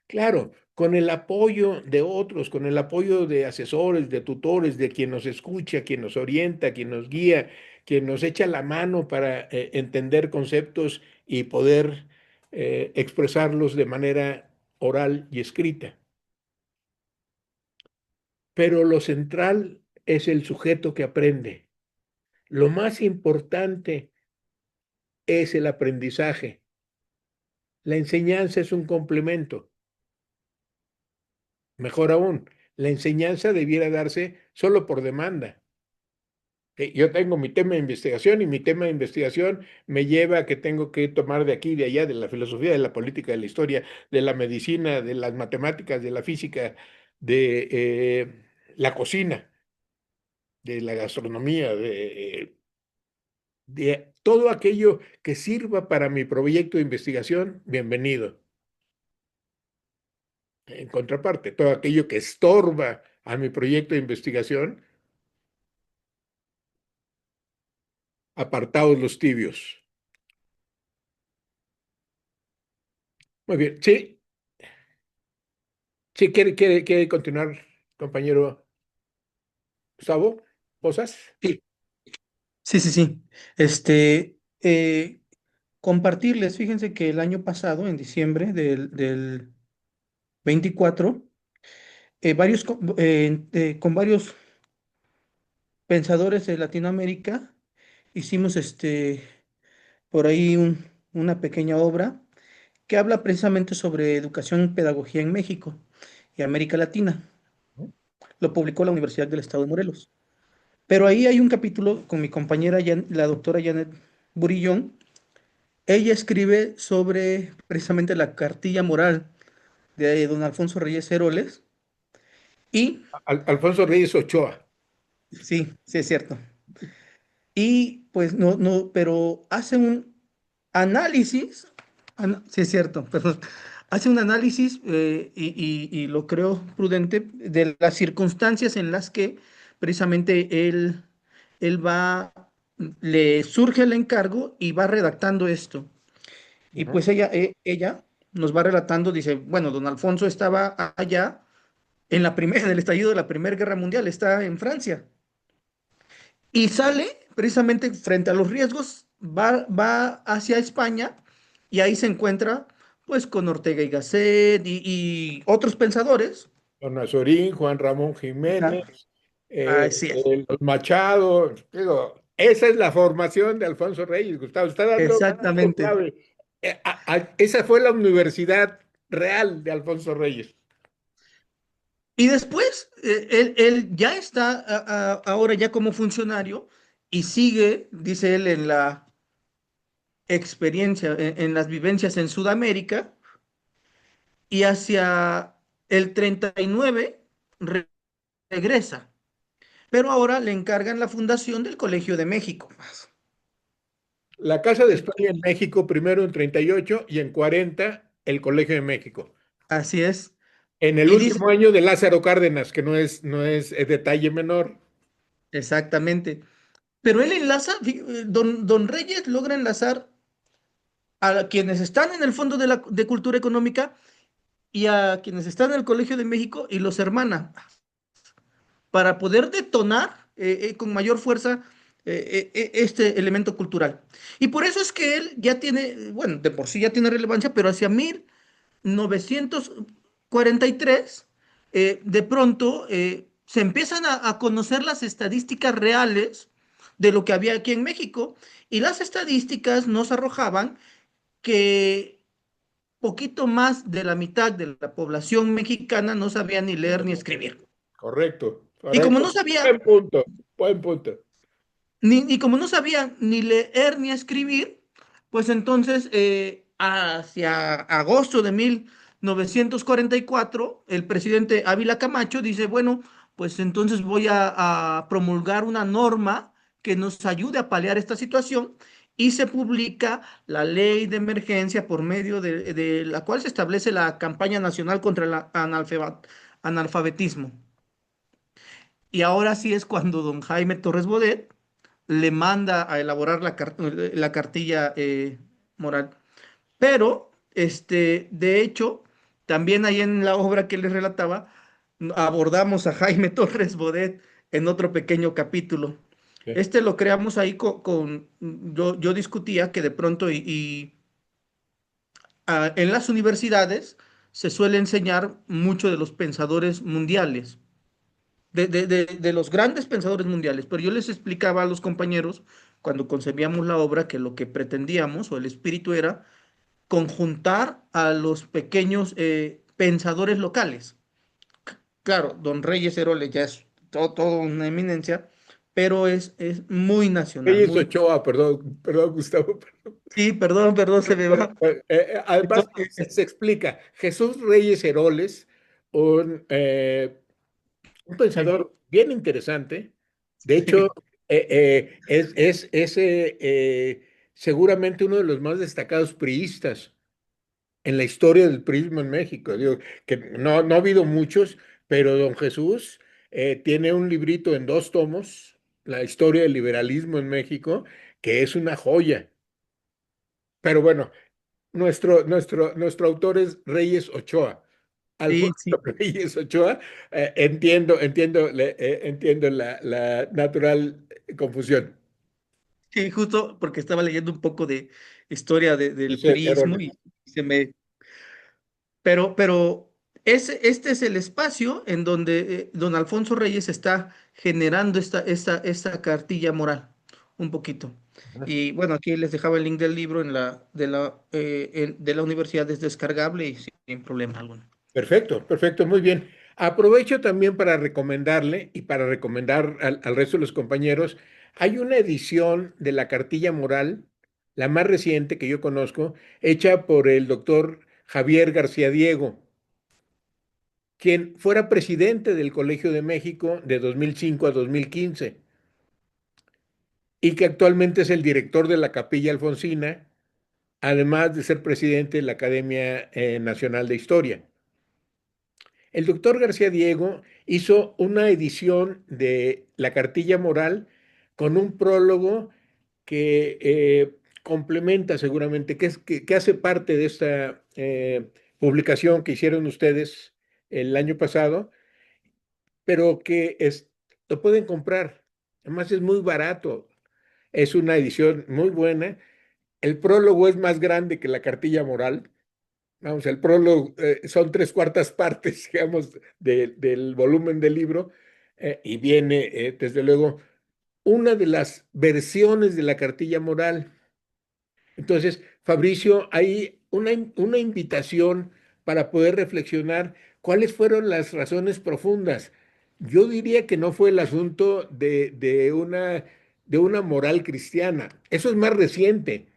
Claro, con el apoyo de otros, con el apoyo de asesores, de tutores, de quien nos escucha, quien nos orienta, quien nos guía, quien nos echa la mano para entender conceptos y poder expresarlos de manera oral y escrita. Pero lo central es el sujeto que aprende. Lo más importante es el aprendizaje. La enseñanza es un complemento. Mejor aún, la enseñanza debiera darse solo por demanda. Yo tengo mi tema de investigación y mi tema de investigación me lleva a que tengo que tomar de aquí y de allá, de la filosofía, de la política, de la historia, de la medicina, de las matemáticas, de la física, de la cocina, de la gastronomía, de todo aquello que sirva para mi proyecto de investigación, bienvenido. En contraparte, todo aquello que estorba a mi proyecto de investigación, apartados los tibios. Muy bien, sí, sí, quiere continuar, compañero Gustavo Posas. Sí, sí, sí, sí. Compartirles, fíjense que el año pasado, en diciembre del 24, con varios pensadores de Latinoamérica, hicimos por ahí una pequeña obra que habla precisamente sobre educación y pedagogía en México y América Latina. Lo publicó la Universidad del Estado de Morelos. Pero ahí hay un capítulo con mi compañera, la doctora Janet Burillón. Ella escribe sobre precisamente la cartilla moral de don Alfonso Reyes Heroles. Y Alfonso Reyes Ochoa. sí, sí es cierto. Y pues no, no, pero hace un análisis, sí es cierto, perdón, hace un análisis y lo creo prudente de las circunstancias en las que precisamente él va, le surge el encargo y va redactando esto. Y Ujú. pues ella nos va relatando, dice, bueno, don Alfonso estaba allá en en el estallido de la Primera Guerra Mundial, está en Francia. Y sale precisamente frente a los riesgos, va hacia España y ahí se encuentra pues con Ortega y Gasset y otros pensadores. Don Azorín, Juan Ramón Ah, Jiménez, así es, los Machado. Digo, esa es la formación de Alfonso Reyes, Gustavo. Está dando un punto exactamente. clave. Esa fue la universidad real de Alfonso Reyes. Y después, él ya está ahora ya como funcionario y sigue, dice él, en la experiencia, en las vivencias en Sudamérica y hacia el 39 regresa. Pero ahora le encargan la fundación del Colegio de México. La Casa de Después, España en México, primero en 38 y en 40 el Colegio de México. así es. En el Y dice, último año de Lázaro Cárdenas, que no es detalle menor. exactamente. Pero él enlaza, don Reyes logra enlazar a quienes están en el Fondo de Cultura Económica y a quienes están en el Colegio de México y los hermana para poder detonar con mayor fuerza este elemento cultural. Y por eso es que él ya tiene, bueno, de por sí ya tiene relevancia, pero hacia 1943, de pronto se empiezan a conocer las estadísticas reales de lo que había aquí en México y las estadísticas nos arrojaban que poquito más de la mitad de la población mexicana no sabía ni leer ni escribir. Correcto, Y como correcto. no sabía, Buen punto, buen punto. y como no sabía ni leer ni escribir, pues entonces hacia agosto de 1944 el presidente Ávila Camacho dice, bueno, pues entonces voy a promulgar una norma que nos ayude a paliar esta situación y se publica la ley de emergencia por medio de la cual se establece la campaña nacional contra el analfabetismo. Y ahora sí es cuando don Jaime Torres Bodet le manda a elaborar la cartilla moral. Pero, de hecho, también ahí en la obra que les relataba, abordamos a Jaime Torres Bodet en otro pequeño capítulo. Sí. Este lo creamos ahí yo discutía que de pronto en las universidades se suele enseñar mucho de los pensadores mundiales de los grandes pensadores mundiales, pero yo les explicaba a los compañeros cuando concebíamos la obra que lo que pretendíamos o el espíritu era conjuntar a los pequeños pensadores locales. Claro, don Reyes Heroles ya es todo una eminencia, pero es muy nacional, Reyes muy... Ochoa, perdón, perdón, Gustavo. Sí, perdón, se me va. Además, Entonces, se explica, Jesús Reyes Heroles, un, eh, un sí, pensador bien interesante. De hecho, sí, seguramente uno de los más destacados priistas en la historia del priismo en México. Digo, que no ha habido muchos, pero don Jesús tiene un librito en 2 tomos, La historia del liberalismo en México, que es una joya. Pero bueno, nuestro autor es Reyes Ochoa. sí, Alfonso sí. Reyes Ochoa. Entiendo la natural confusión. Sí, justo porque estaba leyendo un poco de historia del Dice priismo Heroles. y se me... Pero este es el espacio en donde don Alfonso Reyes está generando esta cartilla moral, un poquito. Y bueno, aquí les dejaba el link del libro de la universidad, es descargable y sin problema alguno. Perfecto, perfecto, muy bien. Aprovecho también para recomendarle y para recomendar al resto de los compañeros, hay una edición de la Cartilla Moral, la más reciente que yo conozco, hecha por el doctor Javier García Diego, quien fuera presidente del Colegio de México de 2005 a 2015 y que actualmente es el director de la Capilla Alfonsina, además de ser presidente de la Academia Nacional de Historia. El doctor García Diego hizo una edición de La Cartilla Moral con un prólogo que complementa seguramente, que hace parte de esta publicación que hicieron ustedes el año pasado, pero lo pueden comprar. Además es muy barato. Es una edición muy buena. El prólogo es más grande que la Cartilla Moral. Vamos, el prólogo son tres cuartas partes, digamos, del volumen del libro, y viene, desde luego, una de las versiones de la cartilla moral. Entonces, Fabricio, hay una invitación para poder reflexionar cuáles fueron las razones profundas. Yo diría que no fue el asunto de una moral cristiana. Eso es más reciente.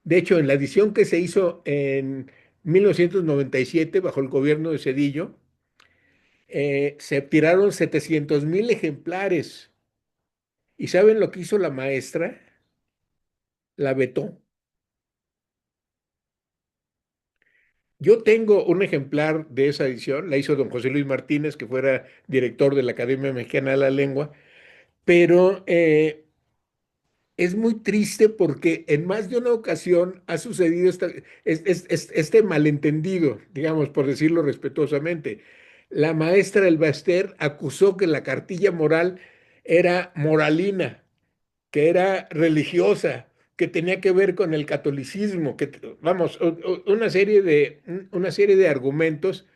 De hecho, en la edición que se hizo en 1997, bajo el gobierno de Cedillo, se tiraron 700,000 ejemplares. ¿Y saben lo que hizo la maestra? La vetó. Yo tengo un ejemplar de esa edición, la hizo don José Luis Martínez, que fuera director de la Academia Mexicana de la Lengua, pero es muy triste porque en más de una ocasión ha sucedido este malentendido, digamos, por decirlo respetuosamente. La maestra Elbaster acusó que la cartilla moral era moralina, que era religiosa, que tenía que ver con el catolicismo, vamos, una serie de argumentos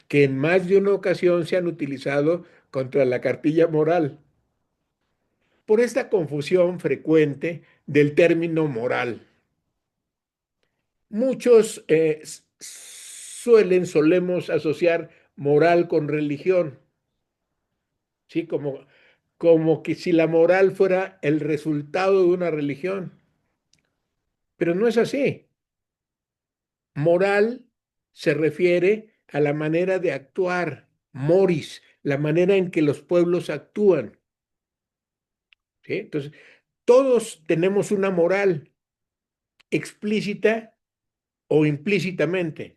que en más de una ocasión se han utilizado contra la cartilla moral por esta confusión frecuente del término moral. Muchos solemos asociar moral con religión, ¿sí? Como que si la moral fuera el resultado de una religión, pero no es así. Moral se refiere a la manera de actuar, moris, la manera en que los pueblos actúan, ¿sí? Entonces, todos tenemos una moral explícita o implícitamente.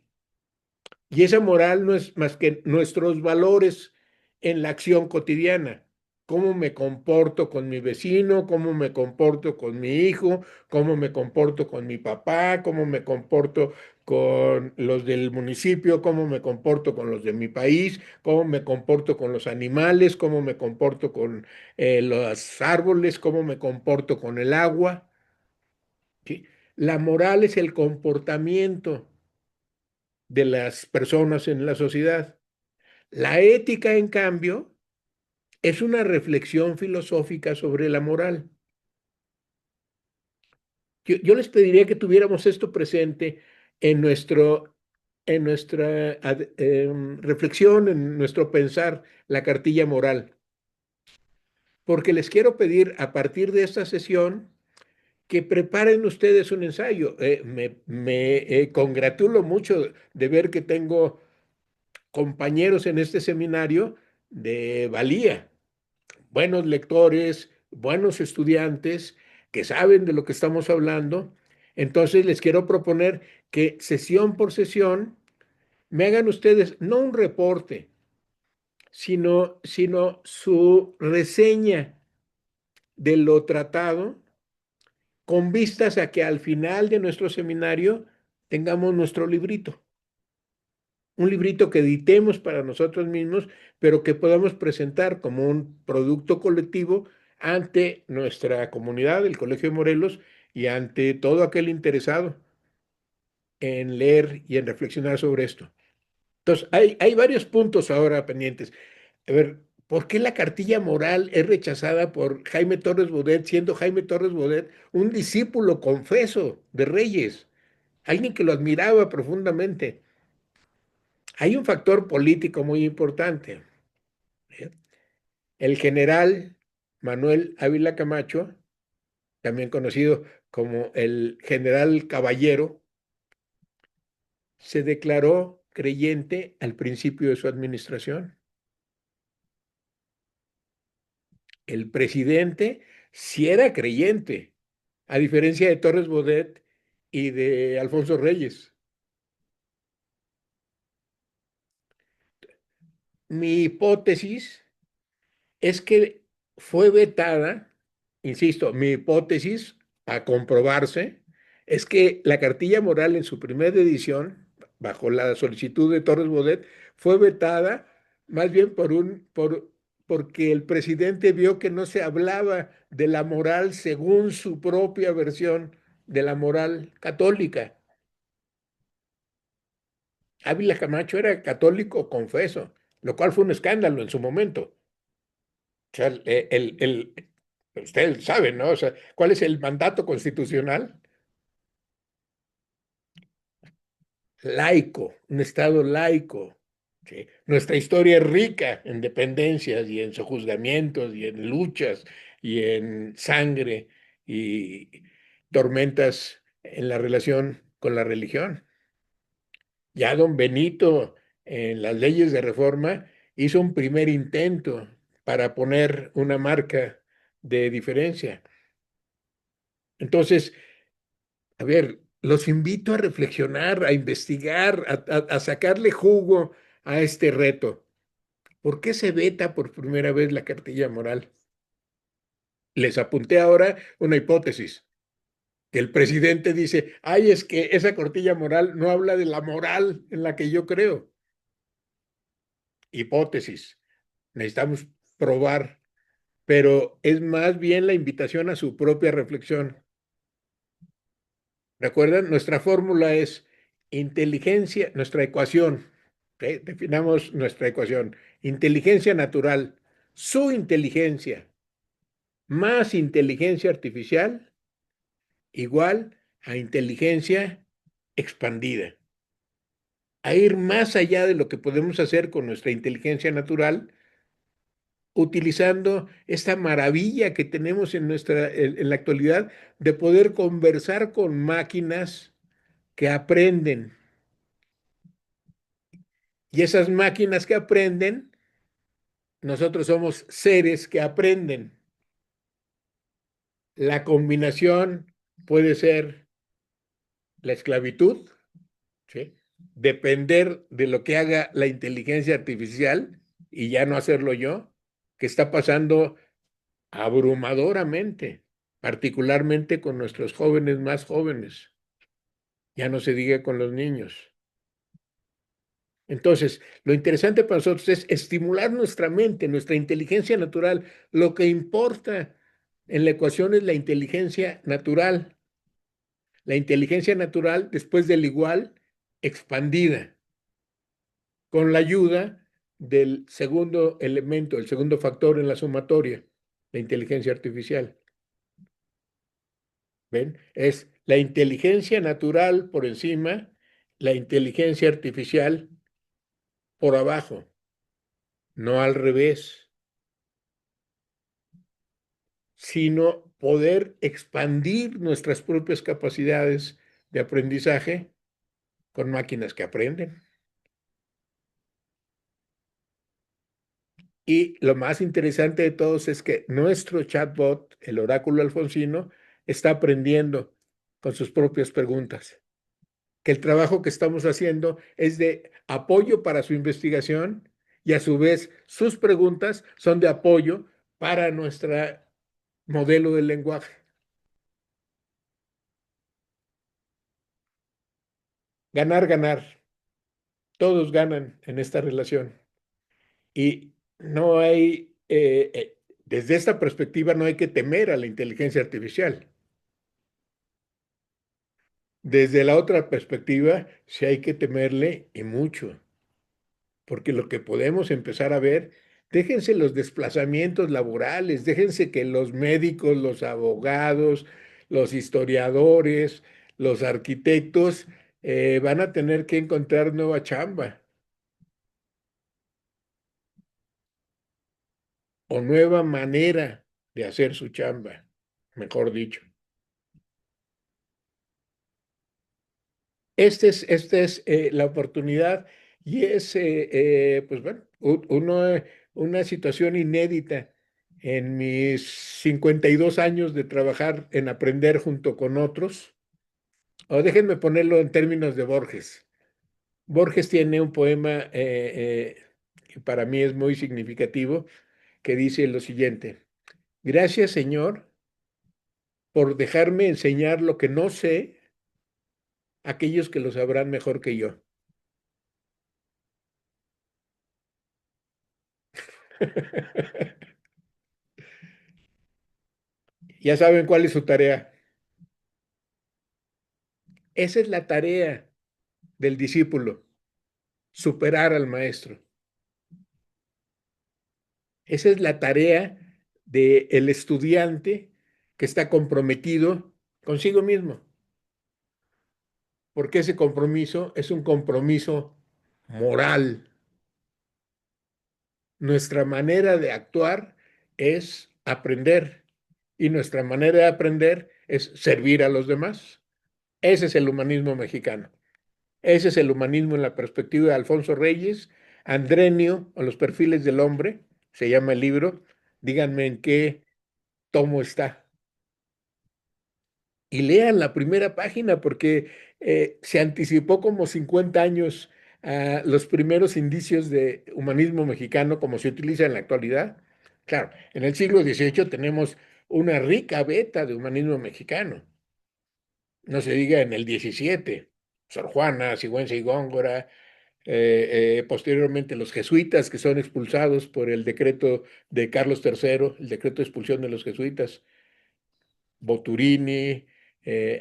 Y esa moral no es más que nuestros valores en la acción cotidiana. Cómo me comporto con mi vecino, cómo me comporto con mi hijo, cómo me comporto con mi papá, cómo me comporto con los del municipio, cómo me comporto con los de mi país, cómo me comporto con los animales, cómo me comporto con los árboles, cómo me comporto con el agua, ¿sí? La moral es el comportamiento de las personas en la sociedad. La ética, en cambio, es una reflexión filosófica sobre la moral. Yo les pediría que tuviéramos esto presente en nuestra reflexión, en nuestro pensar, la cartilla moral, porque les quiero pedir a partir de esta sesión que preparen ustedes un ensayo. Me congratulo mucho de ver que tengo compañeros en este seminario de valía, buenos lectores, buenos estudiantes que saben de lo que estamos hablando. Entonces les quiero proponer que sesión por sesión me hagan ustedes no un reporte, sino su reseña de lo tratado con vistas a que al final de nuestro seminario tengamos nuestro librito. Un librito que editemos para nosotros mismos, pero que podamos presentar como un producto colectivo ante nuestra comunidad, el Colegio de Morelos, y ante todo aquel interesado en leer y en reflexionar sobre esto. Entonces, hay varios puntos ahora pendientes. A ver, ¿Por qué la cartilla moral es rechazada por Jaime Torres Bodet, siendo Jaime Torres Bodet un discípulo confeso de Reyes, alguien que lo admiraba profundamente? Hay un factor político muy importante. ¿Eh? El general Manuel Ávila Camacho, también conocido como el general Caballero, se declaró creyente al principio de su administración. El presidente sí era creyente, a diferencia de Torres Bodet y de Alfonso Reyes. Mi hipótesis es que fue vetada, insisto, mi hipótesis a comprobarse es que la cartilla moral en su primera edición, bajo la solicitud de Torres Bodet, fue vetada más bien porque el presidente vio que no se hablaba de la moral según su propia versión de la moral católica. Ávila Camacho era católico confeso, lo cual fue un escándalo en su momento. O sea, usted sabe, ¿no? O sea, ¿cuál es el mandato constitucional? Laico, un Estado laico. ¿Sí? Nuestra historia es rica en dependencias y en sojuzgamientos y en luchas y en sangre y tormentas en la relación con la religión. Ya don Benito, en las leyes de reforma, hizo un primer intento para poner una marca de diferencia. Entonces, a ver, los invito a reflexionar, a investigar, a sacarle jugo a este reto. ¿Por qué se veta por primera vez la cartilla moral? Les apunté ahora una hipótesis, que el presidente dice, ay, es que esa cartilla moral no habla de la moral en la que yo creo. Hipótesis, necesitamos probar, pero es más bien la invitación a su propia reflexión. ¿Recuerdan? Nuestra fórmula es inteligencia, nuestra ecuación. ¿Sí? Definamos nuestra ecuación. Inteligencia natural, su inteligencia más inteligencia artificial igual a inteligencia expandida. A ir más allá de lo que podemos hacer con nuestra inteligencia natural, utilizando esta maravilla que tenemos en la actualidad de poder conversar con máquinas que aprenden. Y esas máquinas que aprenden, nosotros somos seres que aprenden. La combinación puede ser la esclavitud, ¿sí? Depender de lo que haga la inteligencia artificial y ya no hacerlo yo, que está pasando abrumadoramente, particularmente con nuestros jóvenes más jóvenes. Ya no se diga con los niños. Entonces, lo interesante para nosotros es estimular nuestra mente, nuestra inteligencia natural. Lo que importa en la ecuación es la inteligencia natural. La inteligencia natural, después del igual, expandida, con la ayuda del segundo elemento, el segundo factor en la sumatoria, la inteligencia artificial. ¿Ven? Es la inteligencia natural por encima, la inteligencia artificial por abajo, no al revés, sino poder expandir nuestras propias capacidades de aprendizaje con máquinas que aprenden. Y lo más interesante de todos es que nuestro chatbot, el oráculo alfonsino, está aprendiendo con sus propias preguntas. Que el trabajo que estamos haciendo es de apoyo para su investigación y a su vez sus preguntas son de apoyo para nuestro modelo del lenguaje. Ganar, ganar. Todos ganan en esta relación. Y no hay, desde esta perspectiva, no hay que temer a la inteligencia artificial. Desde la otra perspectiva, sí hay que temerle y mucho, porque lo que podemos empezar a ver Déjense los desplazamientos laborales, déjense que los médicos, los abogados, los historiadores, los arquitectos van a tener que encontrar nueva chamba o nueva manera de hacer su chamba, mejor dicho. Esta es la oportunidad y es, pues bueno, una situación inédita en mis 52 años de trabajar en aprender junto con otros. O déjenme ponerlo en términos de Borges. Borges tiene un poema que para mí es muy significativo, que dice lo siguiente: Gracias, Señor, por dejarme enseñar lo que no sé a aquellos que lo sabrán mejor que yo. Ya saben cuál es su tarea. Esa es la tarea del discípulo, superar al maestro. Esa es la tarea del estudiante que está comprometido consigo mismo, porque ese compromiso es un compromiso moral. Nuestra manera de actuar es aprender y nuestra manera de aprender es servir a los demás. Ese es el humanismo mexicano. Ese es el humanismo en la perspectiva de Alfonso Reyes, Andrenio o los perfiles del hombre, se llama el libro. Díganme en qué tomo está. Y lean la primera página porque se anticipó como 50 años a los primeros indicios de humanismo mexicano como se utiliza en la actualidad. Claro, en el siglo XVIII tenemos una rica beta de humanismo mexicano. No se diga en el XVII, Sor Juana, Sigüenza y Góngora, posteriormente los jesuitas que son expulsados por el decreto de Carlos III, el decreto de expulsión de los jesuitas, Boturini,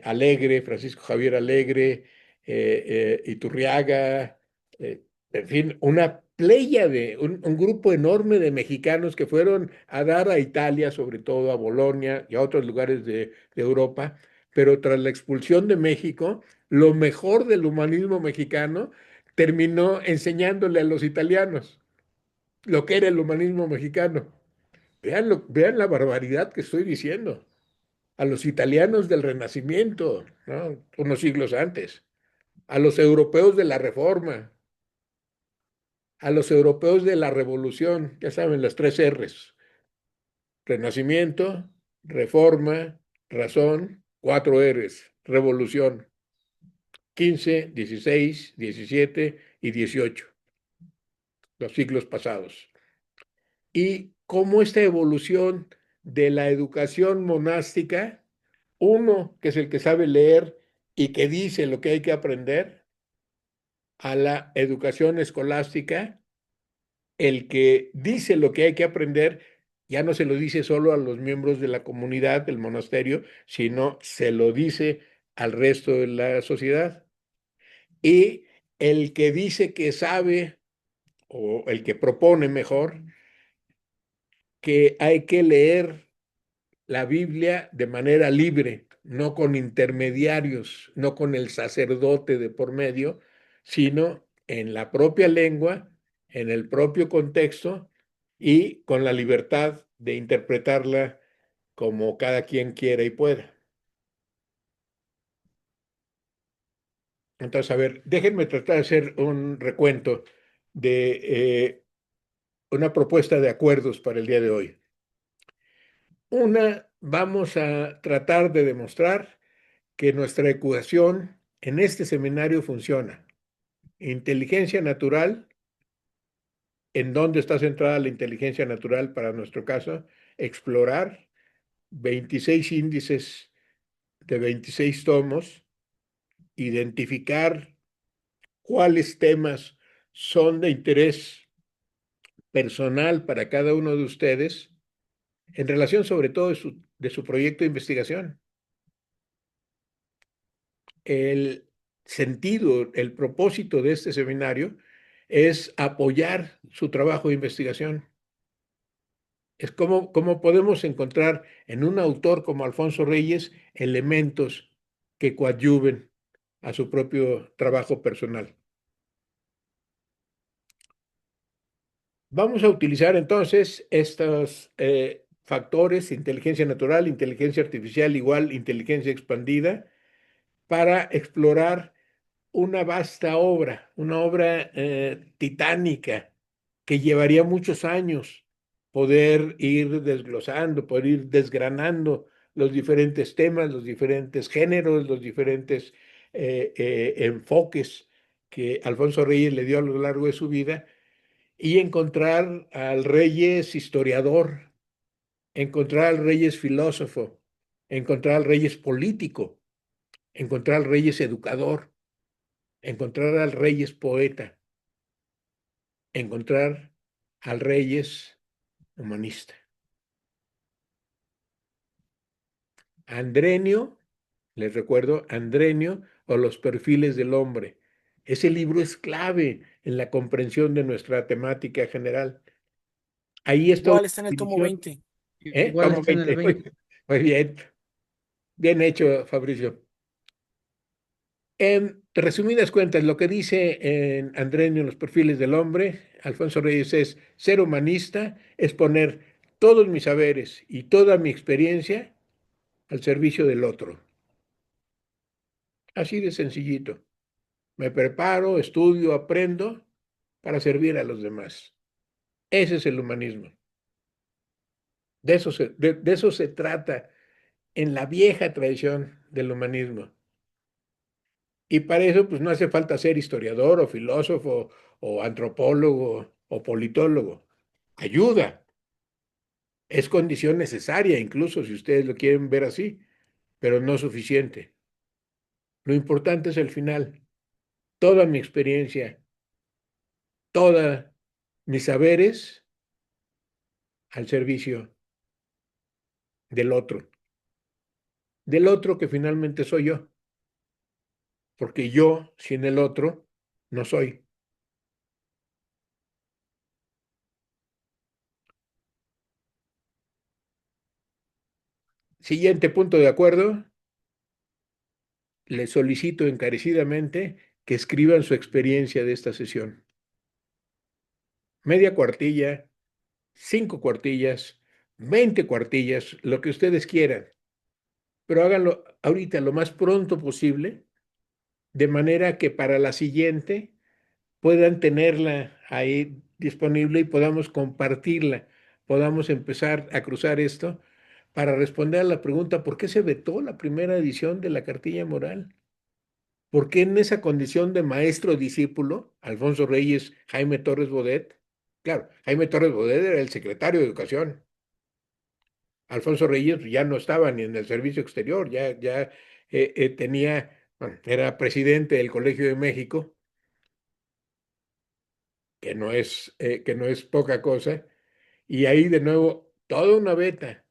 Alegre, Francisco Javier Alegre, Iturriaga, en fin, una playa un grupo enorme de mexicanos que fueron a dar a Italia, sobre todo a Bolonia y a otros lugares de Europa, pero tras la expulsión de México, lo mejor del humanismo mexicano terminó enseñándole a los italianos lo que era el humanismo mexicano. Vean la barbaridad que estoy diciendo. A los italianos del Renacimiento, ¿no? Unos siglos antes, a los europeos de la Reforma, a los europeos de la Revolución, ya saben, las tres R's: Renacimiento, Reforma, Razón, cuatro R's: Revolución, 15, 16, 17 y 18, los siglos pasados. Y cómo esta evolución de la educación monástica, uno que es el que sabe leer y que dice lo que hay que aprender, a la educación escolástica, el que dice lo que hay que aprender, ya no se lo dice solo a los miembros de la comunidad del monasterio, sino se lo dice al resto de la sociedad. Y el que dice que sabe, o el que propone mejor, que hay que leer la Biblia de manera libre, no con intermediarios, no con el sacerdote de por medio, sino en la propia lengua, en el propio contexto y con la libertad de interpretarla como cada quien quiera y pueda. Entonces, a ver, déjenme tratar de hacer un recuento de una propuesta de acuerdos para el día de hoy. Una, vamos a tratar de demostrar que nuestra ecuación en este seminario funciona. Inteligencia natural, ¿en dónde está centrada la inteligencia natural para nuestro caso? Explorar 26 índices de 26 tomos, identificar cuáles temas son de interés personal para cada uno de ustedes en relación sobre todo de su proyecto de investigación. El sentido, el propósito de este seminario es apoyar su trabajo de investigación. Es como podemos encontrar en un autor como Alfonso Reyes elementos que coadyuven a su propio trabajo personal. Vamos a utilizar entonces estos factores, inteligencia natural, inteligencia artificial igual inteligencia expandida, para explorar una vasta obra, una obra titánica que llevaría muchos años poder ir desglosando, poder ir desgranando los diferentes temas, los diferentes géneros, los diferentes enfoques que Alfonso Reyes le dio a lo largo de su vida y encontrar al Reyes historiador, encontrar al Reyes filósofo, encontrar al Reyes político, encontrar al Reyes educador, encontrar al Reyes poeta, encontrar al Reyes humanista. Andrenio, les recuerdo, Andrenio o los perfiles del hombre. Ese libro es clave en la comprensión de nuestra temática general. Ahí está una Igual está en el tomo definición. 20. Igual Tomo está en el 20. Muy, 20. muy bien. Bien hecho, Fabricio. En resumidas cuentas, lo que dice en Andrenio en los perfiles del hombre, Alfonso Reyes, es ser humanista, es poner todos mis saberes y toda mi experiencia al servicio del otro. Así de sencillito. Me preparo, estudio, aprendo para servir a los demás. Ese es el humanismo. De eso se trata en la vieja tradición del humanismo. Y para eso, pues no hace falta ser historiador o filósofo o antropólogo o politólogo. Ayuda, es condición necesaria, incluso si ustedes lo quieren ver así, pero no suficiente. Lo importante es el final. Toda mi experiencia, todos mis saberes al servicio del otro que finalmente soy yo, porque yo, sin el otro, no soy. Siguiente punto de acuerdo. Les solicito encarecidamente que escriban su experiencia de esta sesión. Media cuartilla, 5 cuartillas, 20 cuartillas, lo que ustedes quieran, pero háganlo ahorita lo más pronto posible, de manera que para la siguiente puedan tenerla ahí disponible y podamos compartirla, podamos empezar a cruzar esto para responder a la pregunta, ¿por qué se vetó la primera edición de la cartilla moral? ¿Por qué en esa condición de maestro-discípulo, Alfonso Reyes, Jaime Torres Bodet? Claro, Jaime Torres Bodet era el secretario de Educación. Alfonso Reyes ya no estaba ni en el servicio exterior, ya tenía, bueno, era presidente del Colegio de México, que no es poca cosa, y ahí de nuevo, toda una beta.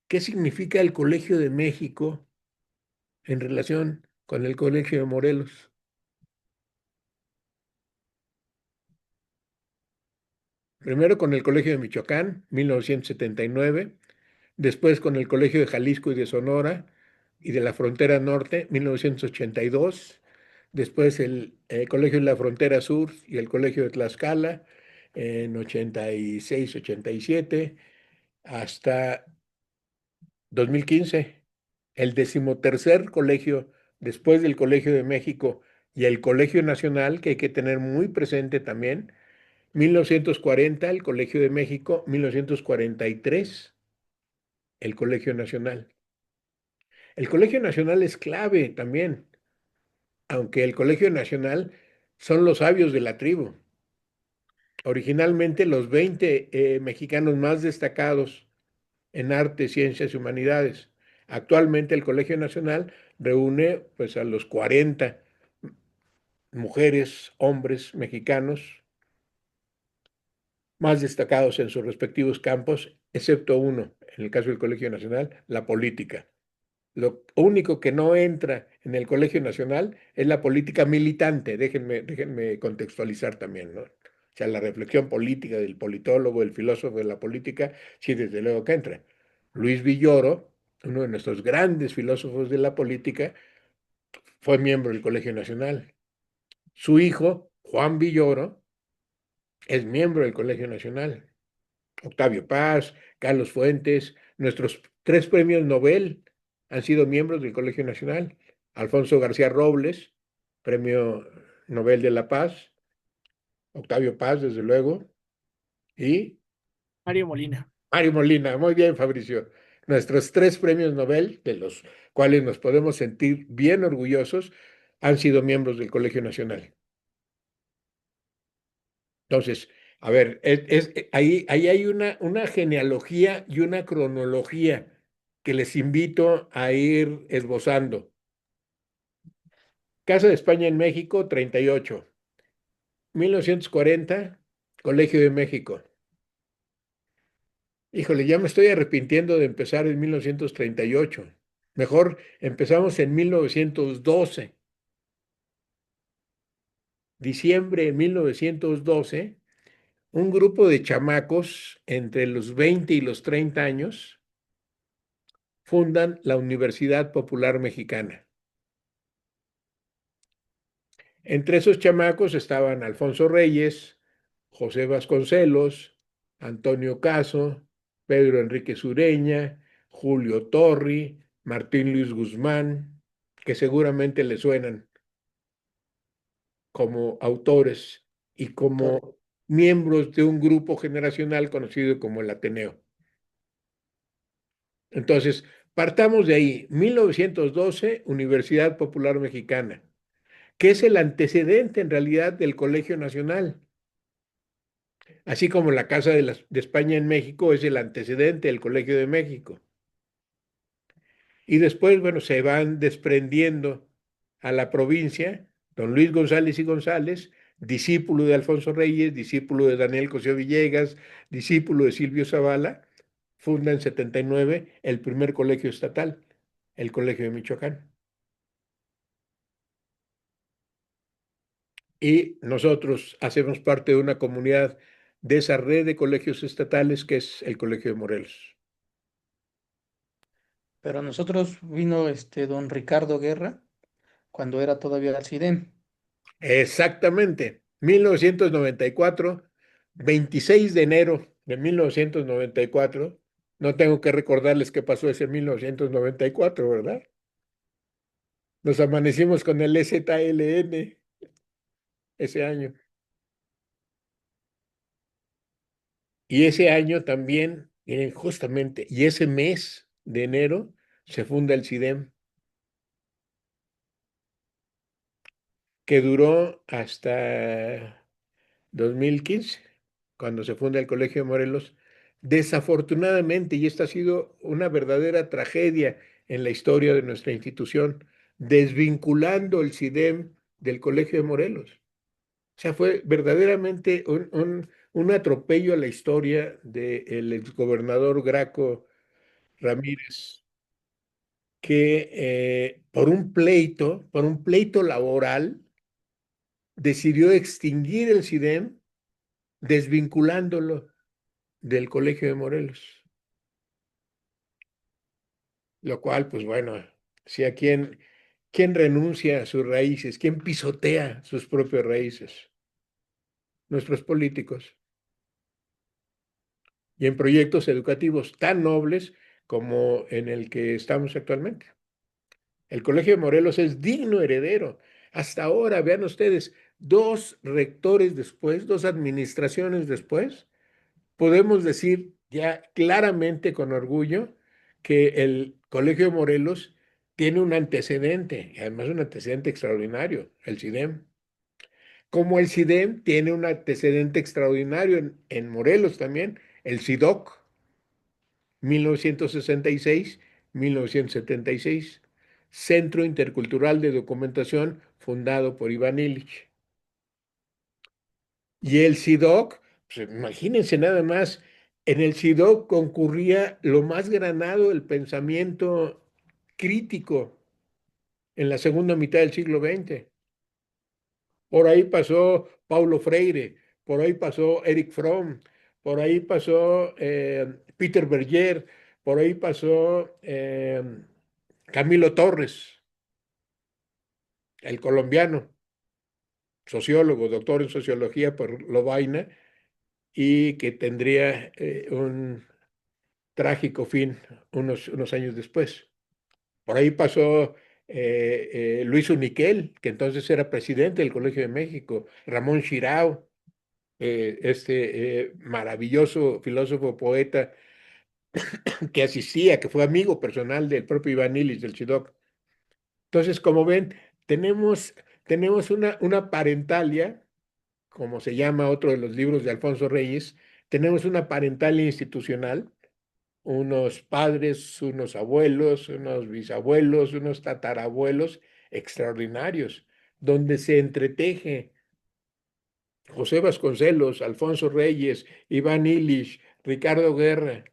¿Qué significa el Colegio de México en relación con el Colegio de Morelos? Primero con el Colegio de Michoacán, 1979, después con el Colegio de Jalisco y de Sonora y de la Frontera Norte, 1982, después el Colegio de la Frontera Sur y el Colegio de Tlaxcala en 86, 87, hasta 2015, el 13º colegio después del Colegio de México y el Colegio Nacional, que hay que tener muy presente también, 1940 el Colegio de México, 1943 el Colegio Nacional. El Colegio Nacional es clave también, aunque el Colegio Nacional son los sabios de la tribu. Originalmente los 20 mexicanos más destacados en arte, ciencias y humanidades. Actualmente el Colegio Nacional reúne pues a los 40 mujeres, hombres mexicanos más destacados en sus respectivos campos, excepto uno, en el caso del Colegio Nacional, la política. Lo único que no entra en el Colegio Nacional es la política militante. Déjenme contextualizar también, ¿no? sea, la reflexión política del politólogo, el filósofo de la política, sí, desde luego que entra. Luis Villoro, uno de nuestros grandes filósofos de la política, fue miembro del Colegio Nacional. Su hijo, Juan Villoro, es miembro del Colegio Nacional. Octavio Paz, Carlos Fuentes, nuestros tres premios Nobel han sido miembros del Colegio Nacional. Alfonso García Robles, Premio Nobel de la Paz, Octavio Paz, desde luego, y Mario Molina. Mario Molina. Muy bien, Fabricio. Nuestros tres premios Nobel, de los cuales nos podemos sentir bien orgullosos, han sido miembros del Colegio Nacional. Entonces, a ver, ahí hay una genealogía y una cronología que les invito a ir esbozando. Casa de España en México, 38. 1940, Colegio de México. Híjole, ya me estoy arrepintiendo de empezar en 1938. Mejor empezamos en 1912. Diciembre de 1912, un grupo de chamacos entre los 20 y los 30 años fundan la Universidad Popular Mexicana. Entre esos chamacos estaban Alfonso Reyes, José Vasconcelos, Antonio Caso, Pedro Enrique Sureña, Julio Torri, Martín Luis Guzmán, que seguramente le suenan como autores y como miembros de un grupo generacional conocido como el Ateneo. Entonces, partamos de ahí. 1912, Universidad Popular Mexicana, que es el antecedente en realidad del Colegio Nacional, así como la Casa de España en México es el antecedente del Colegio de México. Y después, bueno, se van desprendiendo a la provincia, don Luis González y González, discípulo de Alfonso Reyes, discípulo de Daniel Cosío Villegas, discípulo de Silvio Zavala, funda en 79 el primer colegio estatal, el Colegio de Michoacán. Y nosotros hacemos parte de una comunidad de esa red de colegios estatales que es el Colegio de Morelos. Pero a nosotros vino don Ricardo Guerra cuando era todavía el CIDEM. Exactamente, 1994, 26 de enero de 1994. No tengo que recordarles qué pasó ese 1994, ¿verdad? Nos amanecimos con el EZLN ese año. Y ese año también, miren, justamente, y ese mes de enero se funda el CIDEM, que duró hasta 2015, cuando se funda el Colegio de Morelos. Desafortunadamente, y esta ha sido una verdadera tragedia en la historia de nuestra institución, desvinculando el CIDEM del Colegio de Morelos. O sea, fue verdaderamente un atropello a la historia del exgobernador Graco Ramírez, que por un pleito laboral, decidió extinguir el CIDEM desvinculándolo del Colegio de Morelos. Lo cual, pues bueno, si a quién renuncia a sus raíces, quién pisotea sus propias raíces, nuestros políticos, y en proyectos educativos tan nobles como en el que estamos actualmente. El Colegio de Morelos es digno heredero. Hasta ahora, vean ustedes, dos rectores después, dos administraciones después, podemos decir ya claramente con orgullo que el Colegio de Morelos tiene un antecedente, y además un antecedente extraordinario, el CIDEM. Como el CIDEM tiene un antecedente extraordinario en Morelos también, el CIDOC, 1966-1976, Centro Intercultural de Documentación fundado por Iván Illich. Y el CIDOC, pues imagínense nada más, en el CIDOC concurría lo más granado del pensamiento crítico en la segunda mitad del siglo XX. Por ahí pasó Paulo Freire, por ahí pasó Eric Fromm, por ahí pasó Peter Berger, por ahí pasó Camilo Torres, el colombiano, sociólogo, doctor en sociología por Lovaina, y que tendría un trágico fin unos años después. Por ahí pasó Luis Uniquel, que entonces era presidente del Colegio de México, Ramón Chirao, maravilloso filósofo, poeta, que asistía, que fue amigo personal del propio Iván Illich, del CIDOC. Entonces, como ven, tenemos una parentalia, como se llama otro de los libros de Alfonso Reyes, tenemos una parentalia institucional, unos padres, unos abuelos, unos bisabuelos, unos tatarabuelos extraordinarios, donde se entreteje José Vasconcelos, Alfonso Reyes, Iván Illich, Ricardo Guerra,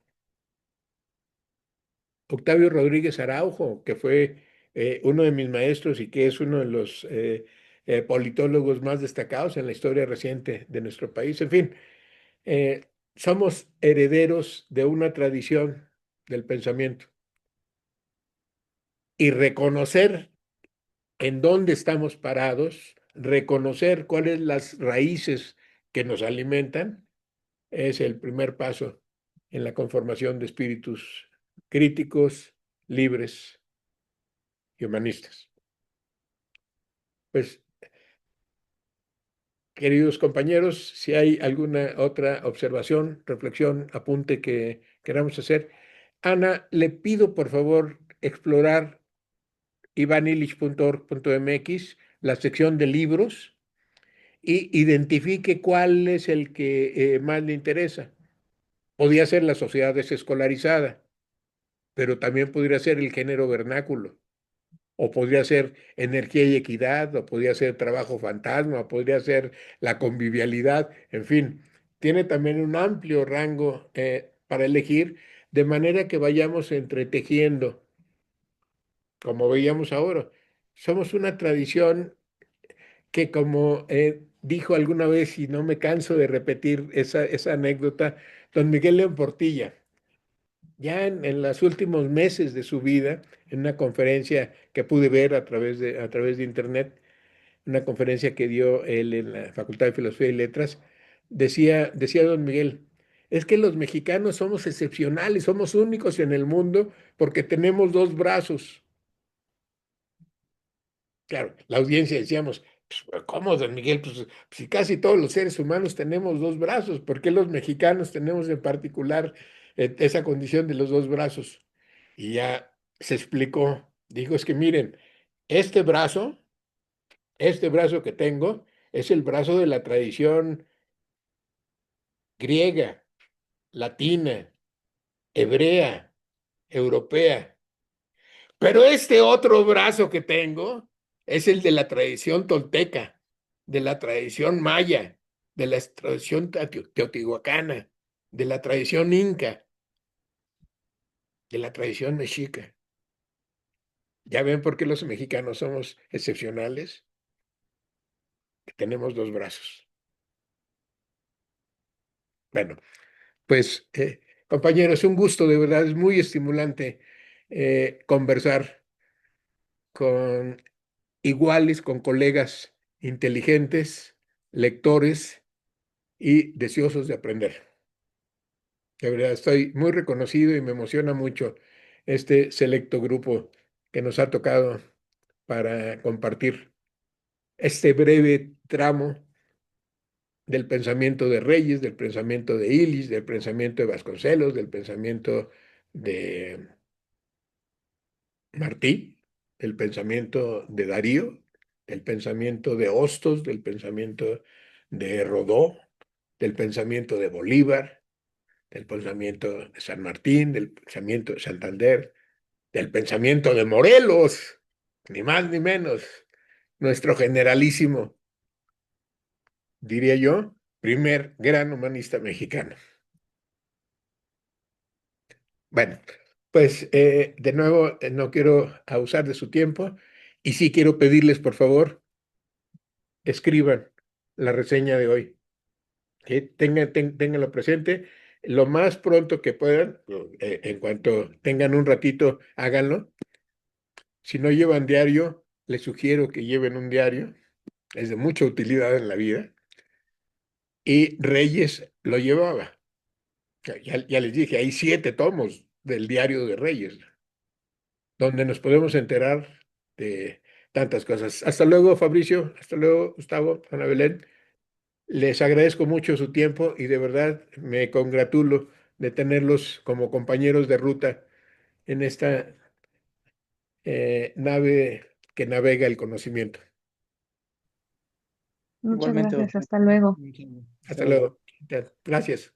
Octavio Rodríguez Araujo, que fue uno de mis maestros y que es uno de los politólogos más destacados en la historia reciente de nuestro país. En fin, eh, somos herederos de una tradición del pensamiento y reconocer en dónde estamos parados, reconocer cuáles las raíces que nos alimentan, es el primer paso en la conformación de espíritus críticos, libres y humanistas. Pues, queridos compañeros, si hay alguna otra observación, reflexión, apunte que queramos hacer, Ana, le pido por favor explorar ivanilich.org.mx, la sección de libros, y identifique cuál es el que más le interesa. Podría ser la sociedad desescolarizada, pero también podría ser el género vernáculo, o podría ser energía y equidad, o podría ser trabajo fantasma, o podría ser la convivialidad, en fin, tiene también un amplio rango para elegir, de manera que vayamos entretejiendo, como veíamos ahora. Somos una tradición que, como dijo alguna vez, y no me canso de repetir esa anécdota, don Miguel León Portilla, ya en los últimos meses de su vida, en una conferencia que pude ver a través de internet, una conferencia que dio él en la Facultad de Filosofía y Letras, decía don Miguel, es que los mexicanos somos excepcionales, somos únicos en el mundo porque tenemos dos brazos. Claro, la audiencia decíamos, pues, ¿cómo, don Miguel? Pues si casi todos los seres humanos tenemos dos brazos, ¿por qué los mexicanos tenemos en particular esa condición de los dos brazos? Y ya se explicó, dijo, es que miren, este brazo, este brazo que tengo, es el brazo de la tradición griega, latina, hebrea, europea. Pero este otro brazo que tengo es el de la tradición tolteca, de la tradición maya, de la tradición teotihuacana, de la tradición inca, de la tradición mexica. ¿Ya ven por qué los mexicanos somos excepcionales? Que tenemos dos brazos. Bueno, pues compañeros, un gusto, de verdad, es muy estimulante conversar con iguales, con colegas inteligentes, lectores y deseosos de aprender. De verdad, estoy muy reconocido y me emociona mucho este selecto grupo que nos ha tocado para compartir este breve tramo del pensamiento de Reyes, del pensamiento de Illich, del pensamiento de Vasconcelos, del pensamiento de Martí, del pensamiento de Darío, del pensamiento de Hostos, del pensamiento de Rodó, del pensamiento de Bolívar, del pensamiento de San Martín, del pensamiento de Santander, del pensamiento de Morelos, ni más ni menos, nuestro generalísimo, diría yo, primer gran humanista mexicano. Bueno, pues de nuevo no quiero abusar de su tiempo y sí quiero pedirles, por favor, escriban la reseña de hoy. ¿sí? Ténganlo presente lo más pronto que puedan, en cuanto tengan un ratito, háganlo. Si no llevan diario, les sugiero que lleven un diario, es de mucha utilidad en la vida. Y Reyes lo llevaba. Ya les dije, hay 7 tomos del diario de Reyes, donde nos podemos enterar de tantas cosas. Hasta luego, Fabricio. Hasta luego, Gustavo, Ana Belén. Les agradezco mucho su tiempo y de verdad me congratulo de tenerlos como compañeros de ruta en esta nave que navega el conocimiento. Muchas Igualmente, gracias, doctor. hasta luego. Hasta Hasta luego. luego. Gracias.